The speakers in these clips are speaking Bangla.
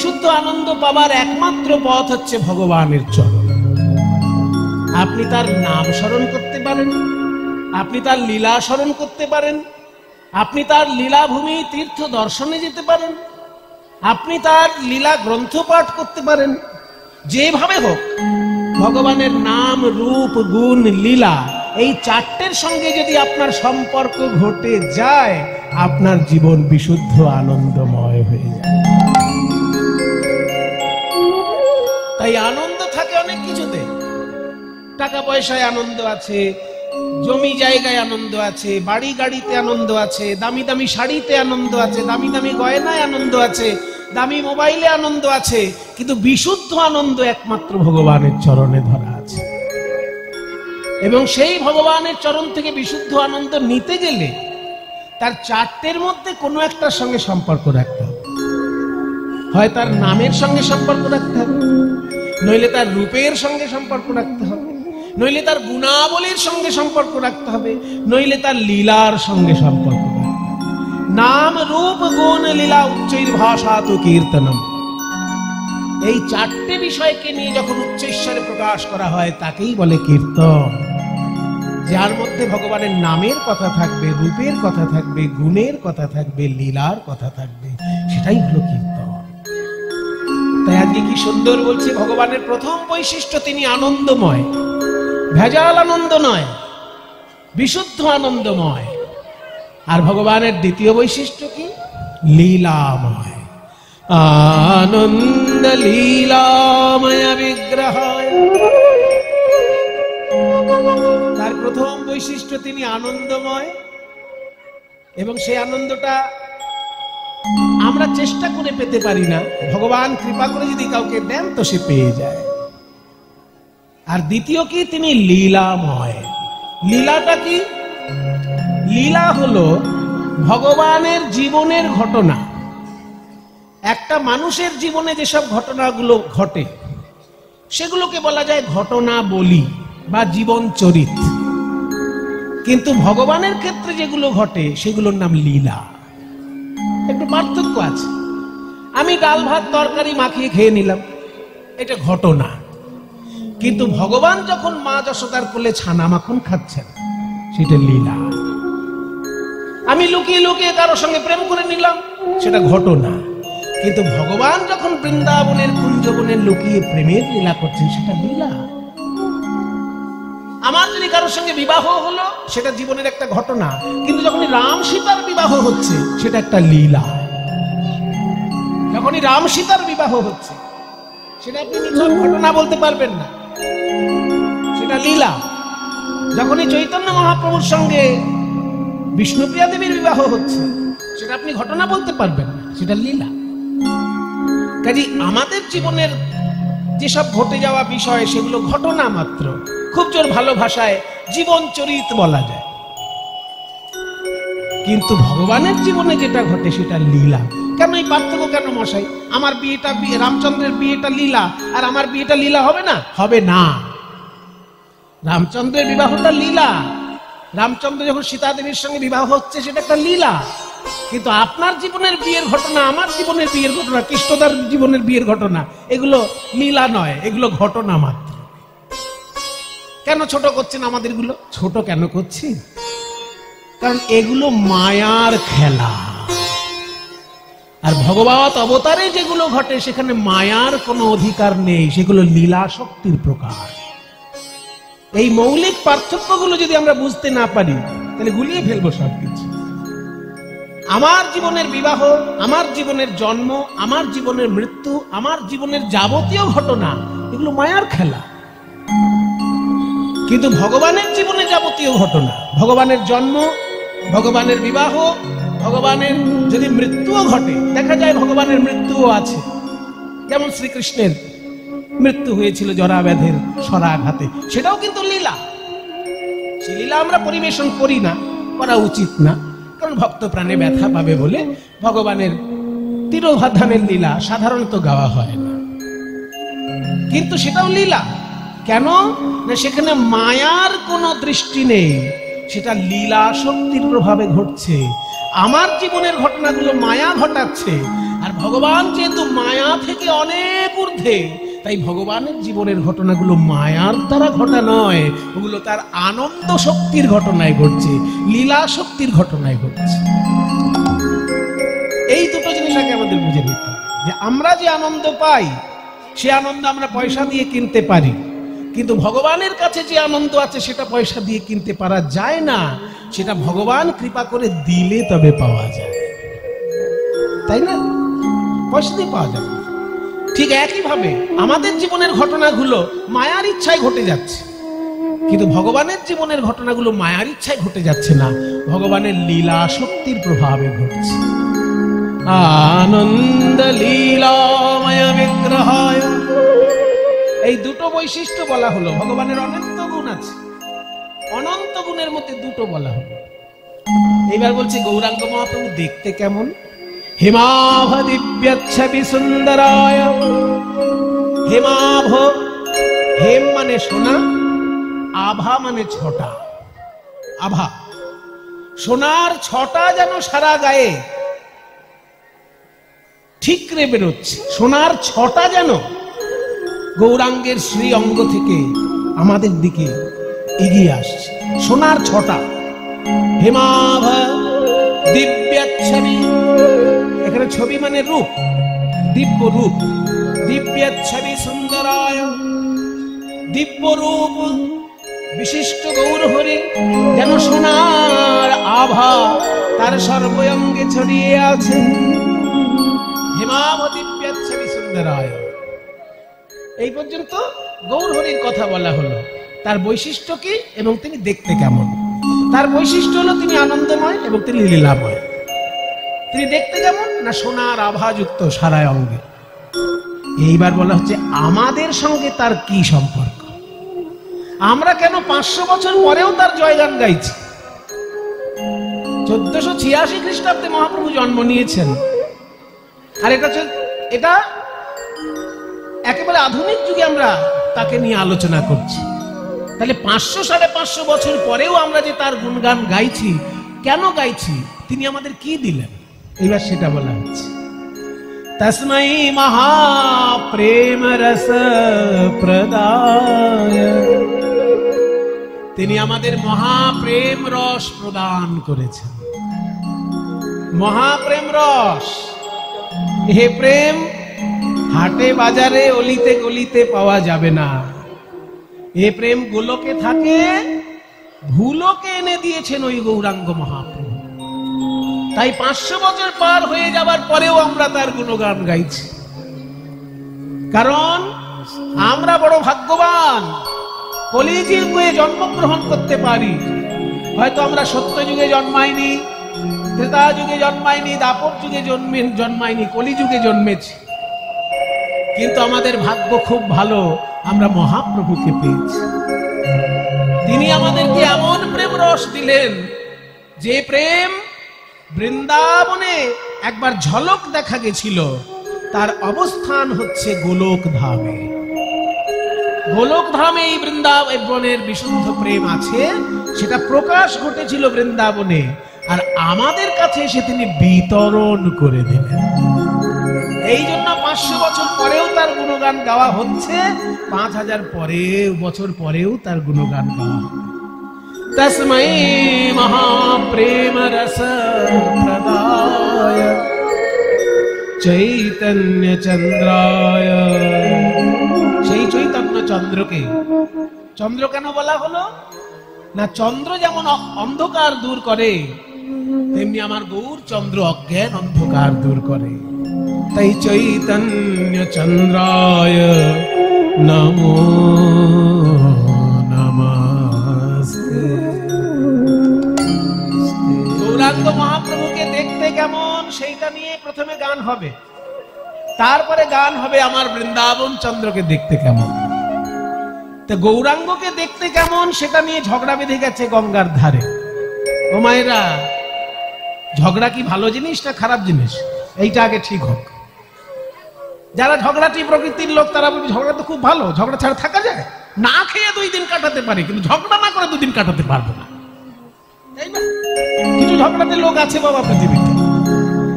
বিশুদ্ধ আনন্দ পাবার একমাত্র পথ হচ্ছে ভগবানের চরণ। আপনি তার নাম স্মরণ করতে পারেন, আপনি তার লীলা স্মরণ করতে পারেন, আপনি তার লীলাভূমি তীর্থ দর্শনে যেতে পারেন, আপনি তার লীলা গ্রন্থ পাঠ করতে পারেন। যেভাবে হোক ভগবানের নাম, রূপ, গুণ, লীলা এই চারটের সঙ্গে যদি আপনার সম্পর্ক ঘটে যায়, আপনার জীবন বিশুদ্ধ আনন্দময় হয়ে যায়। তাই আনন্দ থাকে অনেক কিছুতে। টাকা পয়সায় আনন্দ আছে, জমি জায়গায় আনন্দ আছে, বাড়ি গাড়িতে আনন্দ আছে, দামি দামি শাড়িতে আনন্দ আছে, দামি দামি গয়নায় আনন্দ আছে, দামি মোবাইলে আনন্দ আছে, কিন্তু বিশুদ্ধ আনন্দ একমাত্র ভগবানের চরণে ধরা আছে। এবং সেই ভগবানের চরণ থেকে বিশুদ্ধ আনন্দ নিতে গেলে তার চারটের মধ্যে কোনো একটার সঙ্গে সম্পর্ক রাখতে হবে। হয় তার নামের সঙ্গে সম্পর্ক রাখতে হবে, নইলে তার রূপের সঙ্গে সম্পর্ক রাখতে হবে, নইলে তার গুণাবলীর সঙ্গে সম্পর্ক রাখতে হবে, নইলে তার লীলার সঙ্গে সম্পর্ক রাখতে হবে। নাম, রূপ, গুণ, লীলা উচ্চৈর ভাষা তো কীর্তনম, এই চারটে বিষয়কে নিয়ে যখন উচ্চৈশ্বরে প্রকাশ করা হয় তাকেই বলে কীর্তন। যার মধ্যে ভগবানের নামের কথা থাকবে, রূপের কথা থাকবে, গুণের কথা থাকবে, লীলার কথা থাকবে, সেটাই হলো কীর্তন। তাই আজকে কি সুন্দর বলছে, ভগবানের প্রথম বৈশিষ্ট্য তিনি আনন্দময়, ভেজাল আনন্দ নয়, বিশুদ্ধ আনন্দময়। আর ভগবানের দ্বিতীয় বৈশিষ্ট্য কি? লীলাময়। আনন্দ লীলাময় বিগ্রহায়। তার প্রথম বৈশিষ্ট্য তিনি আনন্দময়, এবং সেই আনন্দটা আমরা চেষ্টা করে পেতে পারি না, ভগবান কৃপা করে যদি কাউকে দেন তো সে পেয়ে যায়। আর দ্বিতীয় কি? তিনি লীলাময়। লীলাটা কি? লীলা হলো ভগবানের জীবনের ঘটনা। একটা মানুষের জীবনে যেসব ঘটনাগুলো ঘটে সেগুলোকে বলা যায় ঘটনা বলি বা জীবন চরিত, কিন্তু ভগবানের ক্ষেত্রে যেগুলো ঘটে সেগুলোর নাম লীলা। একটু পার্থক্য আছে। আমি ডাল ভাত তরকারি মাখিয়ে খেয়ে নিলাম, এটা ঘটনা। কিন্তু ভগবান যখন মা যশোদার কোলে ছানা মাখন খাচ্ছেন, সেটা লীলা। আমি লুকিয়ে লুকিয়ে কারোর সঙ্গে প্রেম করে নিলাম, সেটা ঘটনা। কিন্তু ভগবান যখন বৃন্দাবনের কুঞ্জবনে লুকিয়ে প্রেমের লীলা করছেন, সেটা লীলা। আমার যদি কারোর সঙ্গে বিবাহ হলো, সেটা জীবনের একটা ঘটনা, কিন্তু যখনই রাম সীতার বিবাহ হচ্ছে, সেটা একটা লীলা। যখনই রাম সীতার বিবাহ হচ্ছে, সেটা আপনি নিছক ঘটনা বলতে পারবেন না, সেটা লীলা। যখনই চৈতন্য মহাপ্রভুর সঙ্গে বিষ্ণুপ্রিয়া দেবীর বিবাহ হচ্ছে, সেটা আপনি ঘটনা বলতে পারবেন না, সেটা লীলা। কাজে আমাদের জীবনের যেসব ঘটে যাওয়া বিষয়, সেগুলো ঘটনা মাত্র। খুব জোর ভালো ভাষায় জীবন চরিত বলা যায়। কিন্তু ভগবানের জীবনে যেটা ঘটে সেটা লীলা। কেন এই পার্থক্য কেন মশাই? আমার বিয়েটা রামচন্দ্রের বিয়েটা লীলা, আর আমার বিয়েটা লীলা হবে না? হবে না। রামচন্দ্রের বিবাহটা লীলা। রামচন্দ্র যখন সীতা দেবীর সঙ্গে বিবাহ হচ্ছে, সেটা একটা লীলা। কিন্তু আপনার জীবনের বিয়ের ঘটনা, আমার জীবনের বিয়ের ঘটনা, কৃষ্ণদার জীবনের বিয়ের ঘটনা, এগুলো লীলা নয়, এগুলো ঘটনা মাত্র। কেন ছোট করছেন আমাদেরগুলো? ছোট কেন করছি? কারণ এগুলো মায়ার খেলা। আর ভগবত অবতারে যেগুলো ঘটে, সেখানে মায়ার কোনো অধিকার নেই, সেগুলো লীলা শক্তির প্রকাশ। এই মৌলিক পার্থক্যগুলো যদি আমরা বুঝতে না পারি, তাহলে গুলিয়ে ফেলবো সবকিছু। আমার জীবনের বিবাহ, আমার জীবনের জন্ম, আমার জীবনের মৃত্যু, আমার জীবনের যাবতীয় ঘটনা, এগুলো মায়ার খেলা। কিন্তু ভগবানের জীবনে যাবতীয় ঘটনা, ভগবানের জন্ম, ভগবানের বিবাহ, ভগবানের যদি মৃত্যুও ঘটে, দেখা যায় ভগবানের মৃত্যুও আছে। যেমন শ্রীকৃষ্ণের মৃত্যু হয়েছিল জরাব্যাধের শরাঘাতে, সেটাও কিন্তু লীলা। সেই লীলা আমরা পরিবেশন করি না, করা উচিত না, কারণ ভক্ত প্রাণে ব্যথা পাবে বলে ভগবানের তিরোধানের লীলা সাধারণত গাওয়া হয় না। কিন্তু সেটাও লীলা। কেন না? সেখানে মায়ার কোনো দৃষ্টি নেই, সেটা লীলা শক্তির প্রভাবে ঘটছে। আমার জীবনের ঘটনাগুলো মায়া ঘটাচ্ছে, আর ভগবান যেহেতু মায়া থেকে অনেক ঊর্ধ্বে, তাই ভগবানের জীবনের ঘটনাগুলো মায়ার দ্বারা ঘটা নয়, ওগুলো তার আনন্দ শক্তির ঘটনায় ঘটছে, লীলা শক্তির ঘটনায় ঘটছে। এই দুটো জিনিস আগে আমাদের বুঝে নিতে হবে, যে আমরা যে আনন্দ পাই সে আনন্দ আমরা পয়সা দিয়ে কিনতে পারি, কিন্তু ভগবানের কাছে যে আনন্দ আছে সেটা পয়সা দিয়ে কিনতে পারা যায় না, সেটা ভগবান কৃপা করে দিলে তবে পাওয়া যায়, তাই না? পয়সা দিয়ে পাওয়া যায়। ঠিক একইভাবে আমাদের জীবনের ঘটনাগুলো মায়ার ইচ্ছায় ঘটে যাচ্ছে, কিন্তু ভগবানের জীবনের ঘটনাগুলো মায়ার ইচ্ছায় ঘটে যাচ্ছে না, ভগবানের লীলা শক্তির প্রভাবে ঘটছে। আনন্দ লীলাময় বিগ্রহায়, এই দুটো বৈশিষ্ট্য বলা হলো। ভগবানের অনন্ত গুণ আছে, অনন্ত গুণের মধ্যে দুটো বলা হলো। এবার বলছি গৌরাঙ্গ মহাপ্রভু দেখতে কেমন? হেমাভ দিব্যচ্ছবি সুন্দরায়। হেমাভ, হেম মানে সোনা, আভা মানে ছটা। আভা, সোনার ছটা যেন সারা গায়ে ঠিকরে বেরোচ্ছে, সোনার ছটা যেন গৌরাঙ্গের শ্রী অঙ্গ থেকে আমাদের দিকে এগিয়ে আসছে, সোনার ছটা। হেমাভ দিব্যচ্ছবি, এখানে ছবি মানে রূপ, দিব্য রূপ। দিব্যচ্ছবি সুন্দরায়, দিব্য রূপ বিশিষ্ট গৌরহরি যেন সোনার আভা তার সর্বঙ্গে ছড়িয়ে আছে। হেমাভ দিব্যচ্ছবি সুন্দরায়। এই পর্যন্ত গৌরহরির কথা বলা হলো, তার বৈশিষ্ট্য কি এবং তিনি দেখতে কেমন। তার বৈশিষ্ট্য হলো তিনি আনন্দময় এবং তিনি লীলাময়। তিনি দেখতে কেমন না, সোনার আভাযুক্ত সারা অঙ্গে। এইবার বলা হচ্ছে আমাদের সঙ্গে তার কি সম্পর্ক? আমরা কেন 500 বছর পরেও তার জয়গান গাইছি? 1486 খ্রিস্টাব্দে মহাপ্রভু জন্ম নিয়েছেন, আর এটা একেবারে আধুনিক যুগে আমরা তাকে নিয়ে আলোচনা করছি। তাহলে 500-550 বছর পরেও আমরা যে তার গুণগান গাইছি, কেন গাইছি? তিনি আমাদের কি দিলেন? এবার সেটা বলা হচ্ছে। তস্मै মহাপ্রেম রস প্রদায়, তিনি আমাদের মহাপ্রেম রস প্রদান করেছেন। মহাপ্রেম রস, হে প্রেম হাটে বাজারে অলিতে গলিতে পাওয়া যাবে না। এ প্রেম গোলকে থাকে, ভুলোকে এনে দিয়েছেন ওই গৌরাঙ্গ মহাপ্রভু। তাই 500 বছর পার হয়ে যাবার পরেও আমরা তার গুণগান গাইছি, কারণ আমরা বড় ভাগ্যবান, কলিযুগে জন্মগ্রহণ করতে পারি। হয়তো আমরা সত্য যুগে জন্মাইনি, ত্রেতা যুগে জন্মাইনি, দাপর যুগে জন্মাইনি, কলিযুগে জন্মেছি, কিন্তু আমাদের ভাগ্য খুব ভালো, আমরা মহাপ্রভুকে পেয়েছি। তিনি আমাদেরকে এমন প্রেম রস দিলেন, যে প্রেম বৃন্দাবনে একবার ঝলক দেখা গেছিল, তার অবস্থান হচ্ছে গোলক ধামে। গোলক ধামে এই বৃন্দাবনের বিশুদ্ধ প্রেম আছে, সেটা প্রকাশ ঘটেছিল বৃন্দাবনে, আর আমাদের কাছে এসে তিনি বিতরণ করে দিলেন। এই জন্য 500 বছর পরেও তার গুণগান গাওয়া হচ্ছে, 5000 বছর পরেও তার গুণগান গাওয়া হবে। তস্मै মহাপ্রেম রস প্রদায় চৈতন্য চন্দ্রায়। সেই চৈতন্য চন্দ্রকে, চন্দ্র কেন বলা হলো না? চন্দ্র যেমন অন্ধকার দূর করে, তেমনি আমার গৌর চন্দ্র অজ্ঞান অন্ধকার দূর করে। তাই চৈতন্য চন্দ্রায় নমো নমস্তে। গৌরাঙ্গ মহাপ্রভুকে দেখতে কেমন সেইটা নিয়ে প্রথমে গান হবে, তারপরে গান হবে আমার বৃন্দাবন চন্দ্রকে দেখতে কেমন। তো গৌরাঙ্গকে দেখতে কেমন সেটা নিয়ে ঝগড়া বেঁধে গেছে গঙ্গার ধারে। ও মায়েরা, ঝগড়া কি ভালো জিনিস না খারাপ জিনিস? এইটা আগে ঠিক হোক। যারা ঝগড়াটি প্রকৃতির লোক তারা বলবে ঝগড়া তো খুব ভালো, ঝগড়া ছাড়া থাকা যায়? না খেয়ে 2 দিন কাটাতে পারি, কিন্তু ঝগড়া না করে 2 দিন কাটাতে পারবো না, তাই না? কিছু ঝগড়াতে লোক আছে বাবা পৃথিবীতে,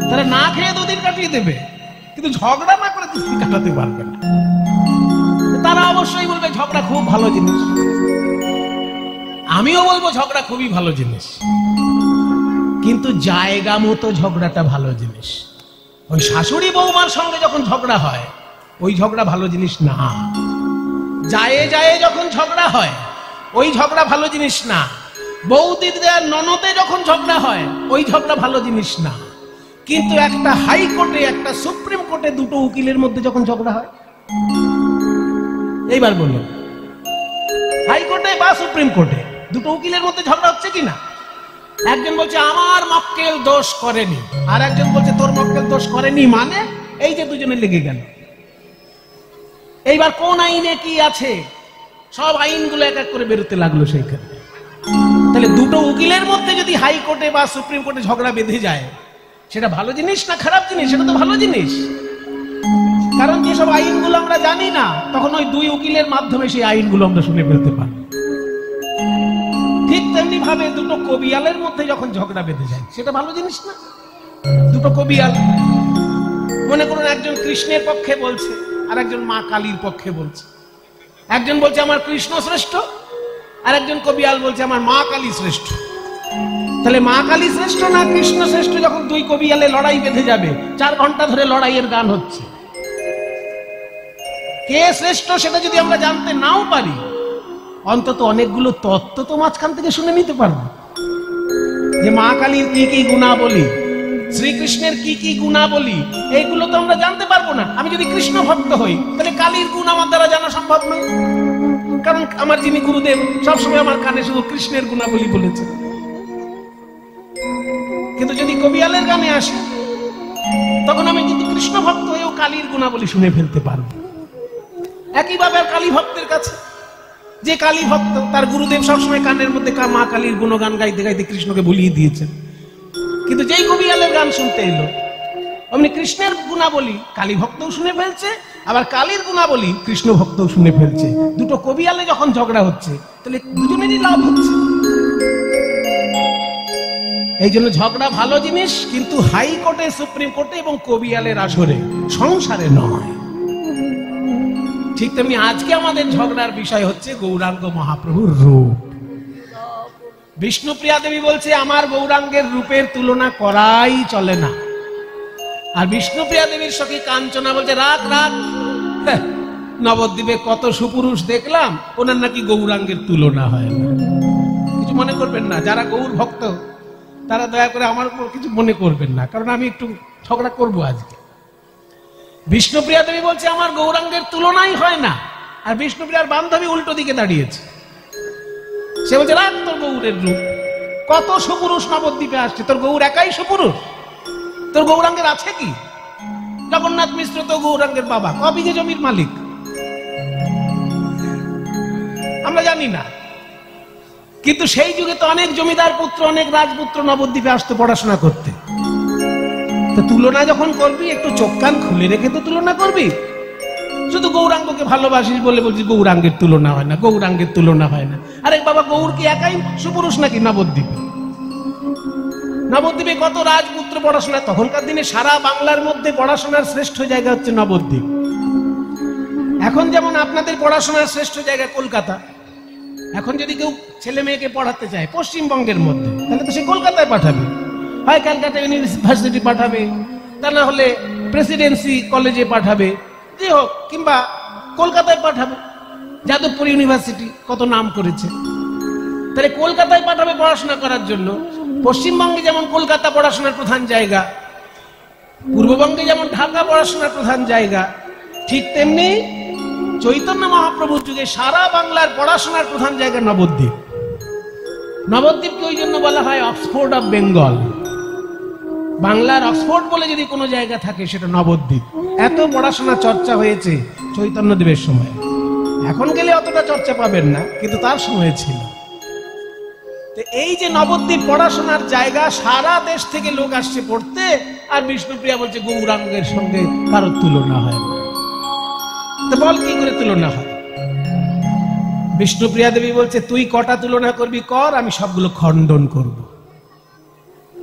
তারা না খেয়ে 2 দিন কাটিয়ে দেবে, কিন্তু ঝগড়া না করে তিথি কাটাতে পারবে না। তারা অবশ্যই বলবে ঝগড়া খুব ভালো জিনিস, আমিও বলবো ঝগড়া খুবই ভালো জিনিস, কিন্তু জায়গা মতো ঝগড়াটা ভালো জিনিস। ওই শাশুড়ি বৌমার সঙ্গে যখন ঝগড়া হয় ওই ঝগড়া ভালো জিনিস না। যায় যায় যখন ঝগড়া হয় ওই ঝগড়া ভালো জিনিস না। বৌদিদের ননদে যখন ঝগড়া হয় ওই ঝগড়া ভালো জিনিস না। কিন্তু একটা হাইকোর্টে, একটা সুপ্রিম কোর্টে দুটো উকিলের মধ্যে যখন ঝগড়া হয়, এইবার বলুন, হাইকোর্টে বা সুপ্রিম কোর্টে দুটো উকিলের মধ্যে ঝগড়া হচ্ছে কিনা? একজন বলছে আমার মক্কেল দোষ করেনি, আর একজন বলছে তোর মক্কেল দোষ করেনি, মানে এই যে দুজনে লেগে গেল। এইবার কোন আইনে কি আছে সব আইনগুলো এক এক করে বেরোতে লাগলো সেইখানে। তাহলে দুটো উকিলের মধ্যে যদি হাইকোর্টে বা সুপ্রিম কোর্টে ঝগড়া বেঁধে যায়, সেটা ভালো জিনিস না খারাপ জিনিস? সেটা তো ভালো জিনিস, কারণ যেসব আইনগুলো আমরা জানি না তখন ওই দুই উকিলের মাধ্যমে সেই আইনগুলো আমরা শুনে ফেলতে পারি। ঠিক তেমনি ভাবে দুটো কবিয়ালের মধ্যে যখন ঝগড়া বেঁধে যায় সেটা ভালো জিনিস না? দুটো কবিয়াল, মনে করুন একজন কৃষ্ণের পক্ষে বলছে আর একজন মা কালীর পক্ষে বলছে। একজন বলছে আমার কৃষ্ণ শ্রেষ্ঠ, আর একজন কবিয়াল বলছে আমার মা কালী শ্রেষ্ঠ। তাহলে মা কালী শ্রেষ্ঠ না কৃষ্ণ শ্রেষ্ঠ যখন দুই কবিয়ালে লড়াই বেঁধে যাবে, 4 ঘন্টা ধরে লড়াইয়ের গান হচ্ছে, কে শ্রেষ্ঠ সেটা যদি আমরা জানতে নাও পারি, অন্তত অনেকগুলো তত্ত্ব তো মাঝখান থেকে শুনে নিতে পারবো। যে মা কালীর কি কি গুণাবলী, শ্রীকৃষ্ণের কি কি গুণাবলী, এইগুলো তো আমরা জানতে পারবো না। আমি যদি কৃষ্ণ ভক্ত হই তাহলে কালীর গুণ আমার দ্বারা জানা সম্ভব নয়, কারণ আমার যিনি গুরুদেব সবসময় আমার কানে শুধু কৃষ্ণের গুণাবলী বলেছে। কিন্তু যদি কবিয়ালের গানে আসে তখন আমি কিন্তু কৃষ্ণ ভক্ত হয়েও কালীর গুণাবলী শুনে ফেলতে পারবো। একইভাবে কালী ভক্তের কাছে, যে কালী ভক্ত তার গুরুদেব সবসময় কানের মধ্যে মা কালীর গুণগান গাইতে গাইতে কৃষ্ণকে ভুলিয়ে দিয়েছেন। কিন্তু যেই কবিয়ালের গান শুনতে এলো অমনি কৃষ্ণের গুণাবলী কালী ভক্তও শুনে ফেলছে, আবার কালীর গুণাবলী কৃষ্ণ ভক্তও শুনে ফেলছে। দুটো কবিয়ালে যখন ঝগড়া হচ্ছে তাহলে দুজনেরই লাভ হচ্ছে। এই জন্য ঝগড়া ভালো জিনিস, কিন্তু হাইকোর্টে, সুপ্রিম কোর্টে এবং কবিয়ালের আসরে, সংসারে নয়। ঠিক তেমনি আজকে আমাদের ঝগড়ার বিষয় হচ্ছে গৌরাঙ্গ মহাপ্রভুর রূপ। বিষ্ণুপ্রিয়া দেবী বলছে আমার গৌরাঙ্গের রূপের তুলনা করাই চলে না। আর বিষ্ণুপ্রিয়া দেবীর সখী কাঞ্চনা বলছে রাগ রাগ, নবদ্বীপে কত সুপুরুষ দেখলাম, ওনার নাকি গৌরাঙ্গের তুলনা হয় না। কিছু মনে করবেন না, যারা গৌর ভক্ত তারা দয়া করে আমার উপর কিছু মনে করবেন না, কারণ আমি একটু ঝগড়া করবো আজকে। বিষ্ণুপ্রিয়া দেবী বলছে আমার গৌরাঙ্গের তুলনাই হয় না, আর বিষ্ণুপ্রিয়ার বান্ধবী উল্টো দিকে দাঁড়িয়েছে। সে বলছে রাখ তোর গৌরের রূপ, কত সুপুরুষ নবদ্বীপে আসছে, তোর গৌর একাই সুপুরুষ, তোর গৌরাঙ্গের আছে কি? জগন্নাথ মিশ্র তো গৌরাঙ্গের বাবা, ক বিঘে জমির মালিক আমরা জানি না, কিন্তু সেই যুগে তো অনেক জমিদার পুত্র, অনেক রাজপুত্র নবদ্বীপে আসতো পড়াশোনা করতে। তো তুলনা যখন করবি একটু চোখ কান খুলে রেখে তো তুলনা করবি। শুধু গৌরাঙ্গকে ভালোবাসিস বলে বলছিস গৌরাঙ্গের তুলনা হয় না, গৌরাঙ্গের তুলনা হয় না। আরে বাবা, গৌর কি একাই সুপুরুষ নাকি নবদ্বীপে? নবদ্বীপে কত রাজপুত্র পড়াশোনা, তখনকার দিনে সারা বাংলার মধ্যে পড়াশোনার শ্রেষ্ঠ জায়গা হচ্ছে নবদ্বীপ। এখন যেমন আপনাদের পড়াশোনার শ্রেষ্ঠ জায়গা কলকাতা। এখন যদি কেউ ছেলে মেয়েকে পড়াতে চায় পশ্চিমবঙ্গের মধ্যে, তাহলে তো সে কলকাতায় পাঠাবে, হয় ক্যালকাটা ইউনিভার্সিটি পাঠাবে, তা না হলে প্রেসিডেন্সি কলেজে পাঠাবে, যে হোক, কিংবা কলকাতায় পাঠাবে। যাদবপুর ইউনিভার্সিটি কত নাম করেছে, তাহলে কলকাতায় পাঠাবে পড়াশোনা করার জন্য। পশ্চিমবঙ্গে যেমন কলকাতা পড়াশোনার প্রধান জায়গা, পূর্ববঙ্গে যেমন ঢাকা পড়াশোনার প্রধান জায়গা, ঠিক তেমনি চৈতন্য মহাপ্রভুর যুগে সারা বাংলার পড়াশোনার প্রধান জায়গা নবদ্বীপ। নবদ্বীপকে ওই জন্য বলা হয় অক্সফোর্ড অফ বেঙ্গল। বাংলার অক্সফোর্ড বলে যদি কোনো জায়গা থাকে সেটা নবদ্বীপ। এত পড়াশোনা চর্চা হয়েছে চৈতন্যদেবের সময়। এখন গেলে অতটা চর্চা পাবেন না, কিন্তু তার সময় ছিল। এই যে নবদ্বীপ পড়াশোনার জায়গা, সারা দেশ থেকে লোক আসছে পড়তে, আর বিষ্ণুপ্রিয়া বলছে গৌরাঙ্গের সঙ্গে কারোর তুলনা হয় না। তো বল কি করে তুলনা হয়? বিষ্ণুপ্রিয়া দেবী বলছে তুই কটা তুলনা করবি কর, আমি সবগুলো খণ্ডন করব।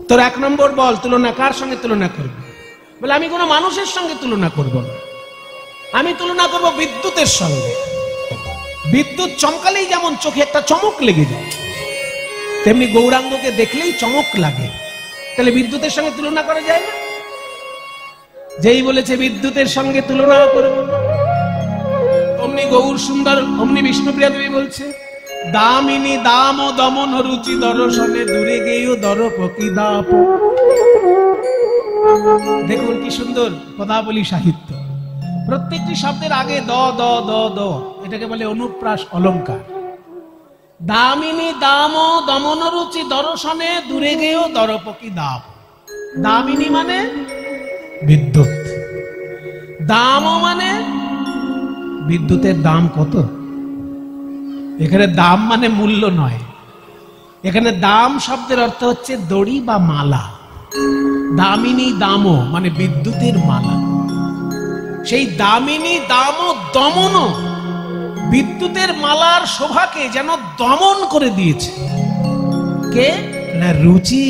তোর 1 নম্বর বল, তুলনা কার সঙ্গে তুলনা করবি? বলে আমি কোনো মানুষের সঙ্গে তুলনা করব না, আমি তুলনা করব বিদ্যুতের সঙ্গে। বিদ্যুৎ চমকালেই যেমন চোখে একটা চমক লেগে যায়, তেমনি গৌরাঙ্গকে দেখলেই চমক লাগে। তাহলে বিদ্যুতের সঙ্গে তুলনা করা যায় না? যেই বলেছে বিদ্যুতের সঙ্গে তুলনা করব না, অমনি গৌর সুন্দর, অমনি বিষ্ণুপ্রিয়া দেবী বলছে, দামিনী দাম ও দমন রুচি দর্শনে দূরে গেও দরপকি দাপ। দেখুন কি সুন্দর পদাবলী সাহিত্য। প্রত্যেকটি শব্দের আগে দ দ দ দ, এটাকে বলে অনুপ্রাস অলঙ্কার। দামিনী দাম ও দমন রুচি দর্শনে দূরে গেও দরপকি দাপ। দামিনী মানে বিদ্যুৎ, দাম মানে বিদ্যুতের দাম কত। এখানে দাম মানে মূল্য নয়, এখানে দাম শব্দের অর্থ হচ্ছে দড়ি বা মালা। দামিনী দামও মানে বিদ্যুতের মালা। সেই দামিনী দাম ও দমন, বিদ্যুতের মালার শোভাকে যেন দমন করে দিয়েছে কে না রুচি।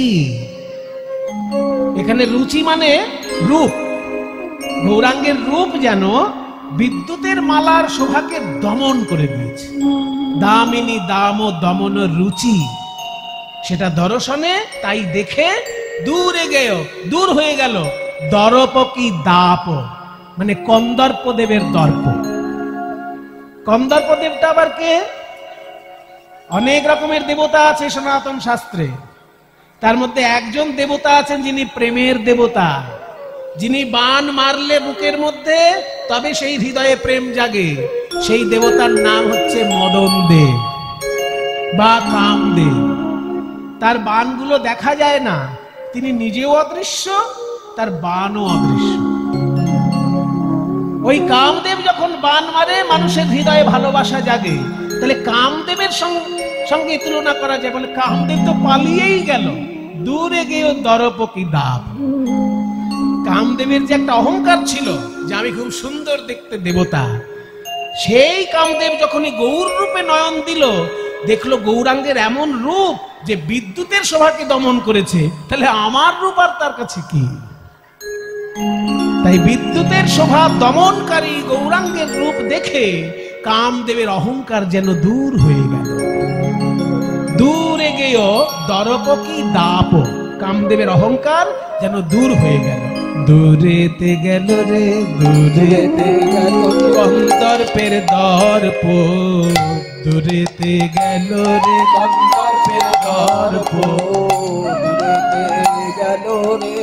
এখানে রুচি মানে রূপ, গৌরাঙ্গের রূপ যেন বিদ্যুতের মালার শোভাকে দমন করে দিয়েছে। দামিনী দাম ও দমন রুচি, সেটা দর্শনে তাই দেখে দূরে গেও, দূর হয়ে গেল দরপকি দাপ, মানে কন্দর্প দেবের দর্প। কন্দর্প দেবটা আবার কে? অনেক রকমের দেবতা আছে সনাতন শাস্ত্রে, তার মধ্যে একজন দেবতা আছেন যিনি প্রেমের দেবতা, যিনি বাণ মারলে বুকের মধ্যে তবে সেই হৃদয়ে প্রেম জাগে। সেই দেবতার নাম হচ্ছে মদন দেব বা কামদেব। তার বাণগুলো দেখা যায় না, তিনি নিজেও অদৃশ্য, তার বাণও অদৃশ্য। ওই কামদেব যখন বাণ মারে মানুষের হৃদয়ে ভালোবাসা জাগে। তাহলে কামদেবের সঙ্গে তুলনা করা যায়, বলে কামদেব তো পালিয়েই গেল, দূরে গিয়ে দরপকি দাপ। কামদেবের যে একটা অহংকার ছিল যে আমি খুব সুন্দর দেখতে দেবতা, সেই কামদেব যখনই গৌর রূপে নয়ন দিল, দেখলো গৌরাঙ্গের এমন রূপ যে বিদ্যুতের শোভাকে দমন করেছে, তাহলে আমার রূপ আর তার কাছে কি? তাই বিদ্যুতের শোভা দমনকারী গৌরাঙ্গের রূপ দেখে কামদেবের অহংকার যেন দূর হয়ে গেল। দূরে গেও দরপকি দাপ, কামদেবের অহংকার যেন দূর হয়ে গেল। দূরেতে গেল রে, দূরেতে গেল কন্দর্পের দর্প, দূরেতে গেল রে কন্দর্পের দর্প, দূরেতে গেল রে,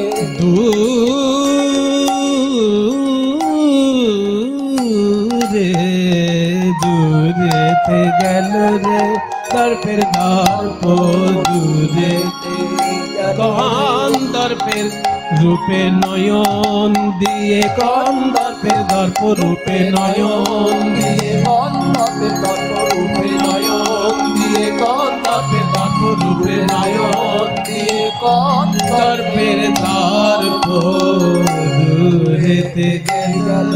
দূরেতে গেল রে দর্পের দর্প, দূরেতে কন্দর্পের রূপে নয়ন দিয়ে, কন্দর্পের দর্প রূপে নয়ন দিয়ে, কন্দর্পের দর্প রূপে নয়ন দিয়ে, কন্দর্পের দর্প রূপে নয়ন দিয়ে, কন্দর্পের দর্প দূরেতে গেল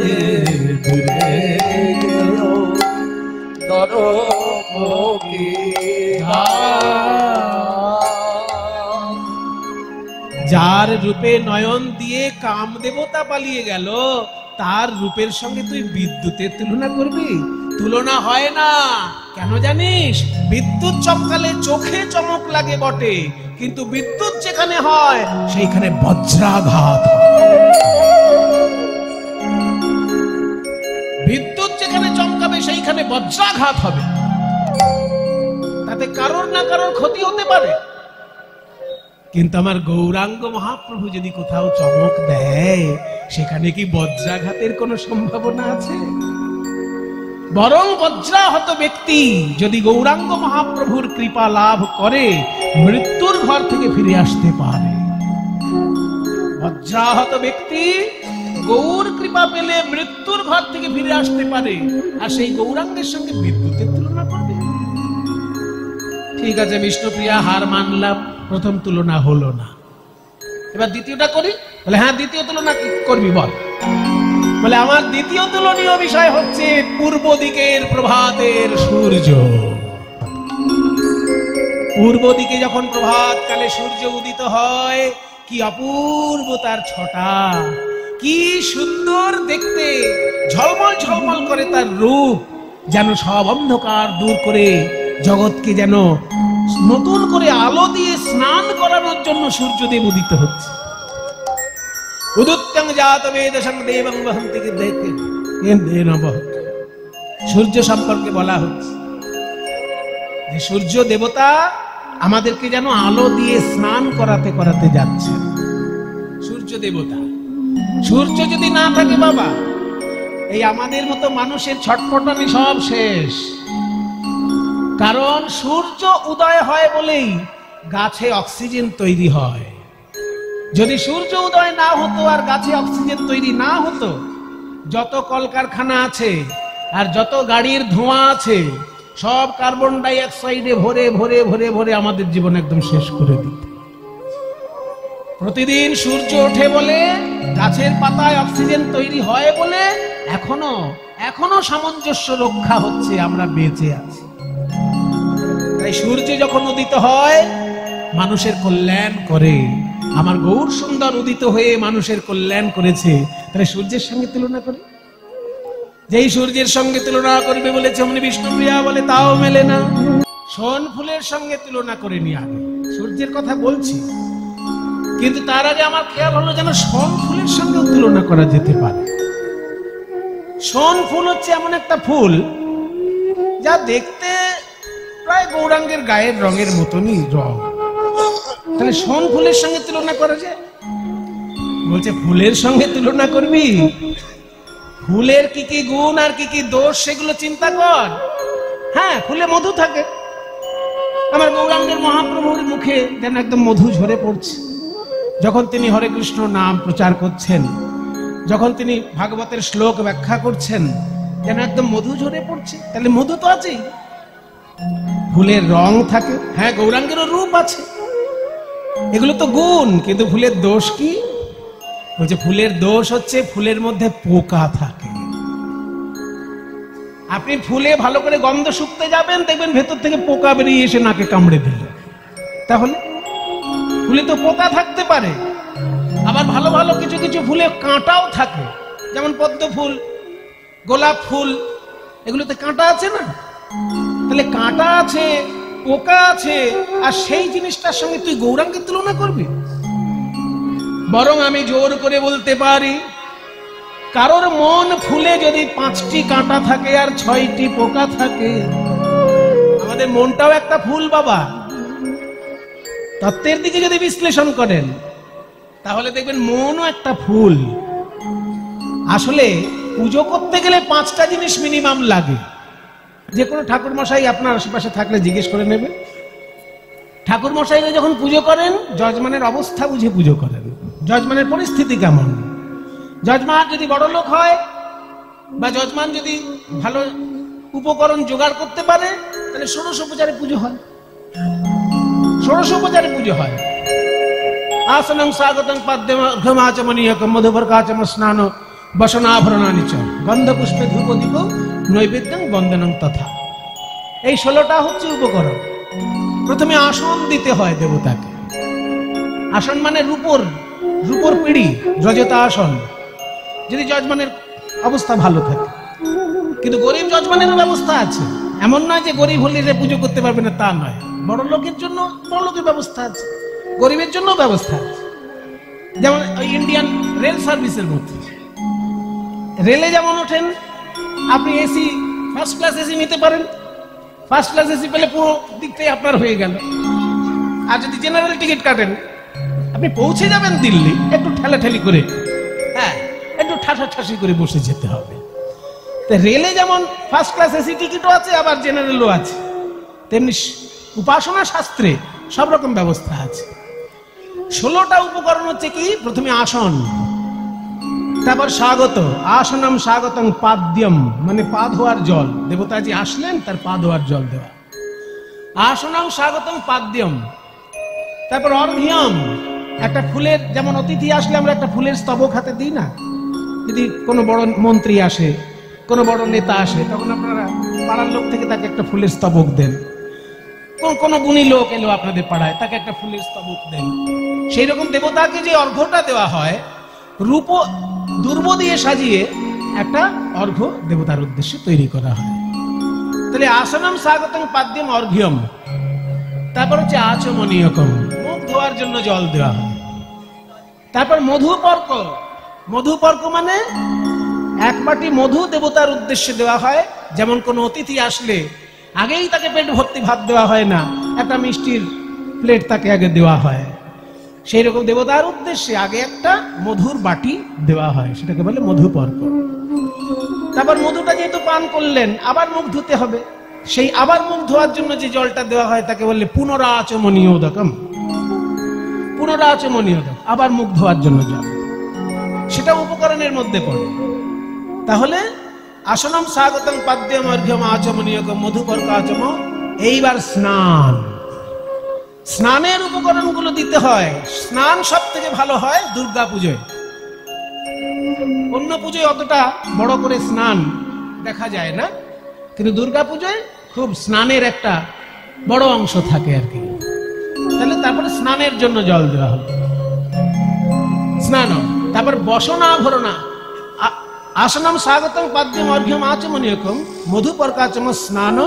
রে, দূরে গেল দরপকি দাপ। যার রূপে নয়ন দিয়ে কামদেবতা পালিয়ে গেল, তার রূপের সঙ্গে তুই বিদ্যুতের তুলনা করবি? তুলনা হয় না। কেন জানিস? বিদ্যুৎ চমকালে চোখে চমক লাগে বটে, কিন্তু বিদ্যুৎ যেখানে হয় সেইখানে বজ্রাঘাত। বিদ্যুৎ যেখানে চমকাবে সেইখানে বজ্রাঘাত হবে, তাতে কারোর না কারোর ক্ষতি হতে পারে। কিন্তু আমার গৌরাঙ্গ মহাপ্রভু যদি কোথাও চমক দেয়, সেখানে কি বজ্রাঘাতের কোনো সম্ভাবনা আছে? বরং বজ্রাহত ব্যক্তি যদি গৌরাঙ্গ মহাপ্রভুর কৃপা লাভ করে, মৃত্যুর ঘর থেকে ফিরে আসতে পারে। বজ্রাহত ব্যক্তি গৌর কৃপা পেলে মৃত্যুর ঘর থেকে ফিরে আসতে পারে, আর সেই গৌরাঙ্গের সঙ্গে বিদ্যুতের তুলনা করবে? ঠিক আছে বিষ্ণুপ্রিয়া, হার মানলাম, প্রথম তুলনা হলো না, এবার দ্বিতীয়টা করি। বলে হ্যাঁ, দ্বিতীয় তুলনা কি করবি বল। বলে আমার দ্বিতীয় তুলনীয় বিষয় হচ্ছে পূর্ব দিকের প্রভাতের সূর্য। পূর্ব দিকে যখন প্রভাত কালে সূর্য উদিত হয়, কি অপূর্ব তার ছটা, কি সুন্দর দেখতে, ঝলমল ঝলমল করে তার রূপ, যেন সব অন্ধকার দূর করে জগৎকে যেন নতুন করে আলো দিয়ে স্নান করানোর জন্য সূর্যদেব উদিত হচ্ছে। উদুত্যং জাতবেদশং দেবং বহন্তি সূর্য সম্পর্কে বলা হচ্ছে যে সূর্য দেবতা আমাদেরকে যেন আলো দিয়ে স্নান করাতে করাতে যাচ্ছে। সূর্য দেবতা, সূর্য যদি না থাকে বাবা, এই আমাদের মতো মানুষের ছটফটানি সব শেষ। কারণ সূর্য উদয় হয় বলেই গাছে অক্সিজেন তৈরি হয়। যদি সূর্য উদয় না হতো আর গাছে অক্সিজেন তৈরি না হতো, যত কলকারখানা আছে আর যত গাড়ির ধোঁয়া আছে সব কার্বন ডাই অক্সাইডে ভরে ভরে ভরে ভরে আমাদের জীবন একদম শেষ করে দিত। প্রতিদিন সূর্য ওঠে বলে, গাছের পাতায় অক্সিজেন তৈরি হয় বলে এখনো সামঞ্জস্য রক্ষা হচ্ছে, আমরা বেঁচে আছি। তাই সূর্য যখন উদিত হয় মানুষের কল্যাণ করে। আমার গৌর সুন্দর উদিত হয়ে মানুষের কল্যাণ করেছে, তাহলে সূর্যের সঙ্গে তুলনা করে, যেই সূর্যের সঙ্গে তুলনা করবে বলেছে অমনি বিষ্ণুপ্রিয়া বলে তাও মেলে না। সোন ফুলের সঙ্গে তুলনা করে নিয়ে আগে সূর্যের কথা বলছি, কিন্তু তার আগে আমার খেয়াল হলো যেন সোন ফুলের সঙ্গে তুলনা করা যেতে পারে। সোন ফুল হচ্ছে এমন একটা ফুল যা দেখতে প্রায় গৌরাঙ্গের গায়ের রঙের মতনই রং, তাহলে সোন ফুলের সঙ্গে তুলনা করা যায়? বলছে ফুলের সঙ্গে তুলনা করবি, ফুলের কি কি গুণ আর কি কি দোষ সেগুলো চিন্তা কর। হ্যাঁ, ফুলে মধু থাকে, আমার গৌরাঙ্গের মহাপ্রভুর মুখে যেন একদম মধু ঝরে পড়ছে যখন তিনি হরে কৃষ্ণ নাম প্রচার করছেন, যখন তিনি ভাগবতের শ্লোক ব্যাখ্যা করছেন, যেন একদম মধু ঝরে পড়ছে। তাহলে মধু তো আছেই, ফুলের রং থাকে, হ্যাঁ গৌরাঙ্গেরও রূপ আছে, এগুলো তো গুণ। কিন্তু ফুলের দোষ কি? বলছে ফুলের দোষ হচ্ছে ফুলের মধ্যে পোকা থাকে। আপনি ফুলে ভালো করে গন্ধ শুকতে যাবেন, দেখবেন ভেতর থেকে পোকা বেরিয়ে এসে নাকে কামড়ে দিল। তাহলে ফুলে তো পোকা থাকতে পারে, আবার ভালো ভালো কিছু কিছু ফুলে কাঁটাও থাকে, যেমন পদ্ম ফুল, গোলাপ ফুল, এগুলোতে কাঁটা আছে না? তাহলে কাঁটা আছে, পোকা আছে, আর সেই জিনিসটার সঙ্গে তুই গৌরাঙ্গের তুলনা করবি? বরং আমি জোর করে বলতে পারি, কারোর মন ফুলে যদি 5টি কাঁটা থাকে আর 6টি পোকা থাকে, আমাদের মনটাও একটা ফুল বাবা। তত্ত্বের দিকে যদি বিশ্লেষণ করেন তাহলে দেখবেন মনও একটা ফুল। আসলে পুজো করতে গেলে 5টা জিনিস মিনিমাম লাগে। যে কোনো ঠাকুর মশাই আপনার আশেপাশে থাকলে জিজ্ঞেস করে নেবে। ঠাকুর মশাইরা যখন পুজো করেন যজমানের অবস্থা বুঝে পুজো করেন, যজমানের পরিস্থিতি কেমন। যজমান যদি বড় লোক হয় বা যজমান যদি ভালো উপকরণ জোগাড় করতে পারে, তাহলে ষোড়শোপচারে পুজো হয়। ষোড়শোপচারে পুজো হয়। আসনং স্বাগতং পাদ্যমাচমনীয়কম মধুপর্কাচম স্নান বসনাভরণানি চ গন্ধপুষ্পে ধূপ দীপ নৈবেদ্যং বন্দনং তথা। এই 16টা হচ্ছে উপকরণ। প্রথমে আসন দিতে হয় দেবতাকে। আসন মানে রূপর পিঁড়ি, রজতা আসন, যদি যজমানের অবস্থা ভালো থাকে। কিন্তু গরিব যজমানেরও ব্যবস্থা আছে, এমন নয় যে গরিব হলে পুজো করতে পারবে না, তা নয়। বড় লোকের জন্য বড় লোকের ব্যবস্থা আছে, গরিবের জন্য ব্যবস্থা আছে। যেমন ইন্ডিয়ান রেল সার্ভিসের মধ্যে, রেলে যেমন ওঠেন আপনি এসি, ফার্স্ট ক্লাস এসি নিতে পারেন, ফার্স্ট ক্লাস এসি পেলে পুরো দিকটাই আপনার হয়ে গেল। আর যদি জেনারেল টিকিট কাটেন, আপনি পৌঁছে যাবেন দিল্লি, একটু ঠেলাঠেলি করে, হ্যাঁ একটু ঠাসাঠাসি করে বসে যেতে হবে। রেলে যেমন ফার্স্ট ক্লাস এসি টিকিটও আছে, আবার জেনারেলও আছে, তেমনি উপাসনা শাস্ত্রে সব রকম ব্যবস্থা আছে। 16টা উপকরণ হচ্ছে কি? প্রথমে আসন, তারপর স্বাগত, আসনম স্বাগতং পাদ্যম, মানে পা ধোয়ার জল, দেবতাজি আসলেন তার পা ধোয়ার জল দেওয়া। আসনম স্বাগতং পাদ্যম। তারপর অর্ঘ্যম, একটা ফুলের, যেমন অতিথি আসলে আমরা একটা ফুলের স্তবক হাতে দিই না? যদি কোনো বড় মন্ত্রী আসে, কোনো বড় নেতা আসে, তখন আপনারা পাড়ার লোক থেকে তাকে একটা ফুলের স্তবক দেন। কোন গুণী লোক এলো আপনাদের পাড়ায়, তাকে একটা ফুলের স্তবক দেন। সেই রকম দেবতাকে যে অর্ঘ্যটা দেওয়া হয়, রূপ দুর্ব দিয়ে সাজিয়ে একটা অর্ঘ্য দেবতার উদ্দেশ্যে তৈরি করা হয়। তাহলে আসনম স্বাগতম পাদ্যম অর্ঘ্যম, তারপর হচ্ছে আচমনীয়কম, মুখ ধোয়ার জন্য জল দেওয়া হয়। তারপর মধুপর্ক, মধুপর্ক মানে এক বাটি মধু দেবতার উদ্দেশ্যে দেওয়া হয়। যেমন কোন অতিথি আসলে আগেই তাকে পেট ভর্তি ভাত দেওয়া হয় না, একটা মিষ্টির প্লেট তাকে আগে দেওয়া হয়। সেই রকম দেবতার উদ্দেশ্যে আগে একটা মধুর বাটি দেওয়া হয়, সেটাকে বলে মধুপর্ক। তারপর মধুটা যেহেতু পান করলেন, আবার মুখ ধুতে হবে, সেই আবার মুখ ধোয়ার জন্য যে জলটা দেওয়া হয় তাকে বললে পুনরাচমনীয়োদকম। পুনরাচমনীয়োদক, আবার মুখ ধোয়ার জন্য জল, সেটা উপকরণের মধ্যে পড়ে। তাহলে আসনম স্বাগতম পাদ্যম অর্ঘ্যম আচমনীয়কম মধুপর্ক আচম। এইবার স্নান, স্নানের উপকরণগুলো দিতে হয়। স্নান সব থেকে ভালো হয় দুর্গা পুজোয়। অন্য পুজোয় অতটা বড় করে স্নান দেখা যায় না, কিন্তু দুর্গা পুজোয় খুব স্নানের একটা বড় অংশ থাকে আর কি। তাহলে তারপরে স্নানের জন্য জল দেওয়া হলো, স্নান। তারপর বসনাভরণা, আসনম স্বাগতম পাদ্যম অর্ঘ্যম আচমনীয়কম মধুপর্কাচম স্নান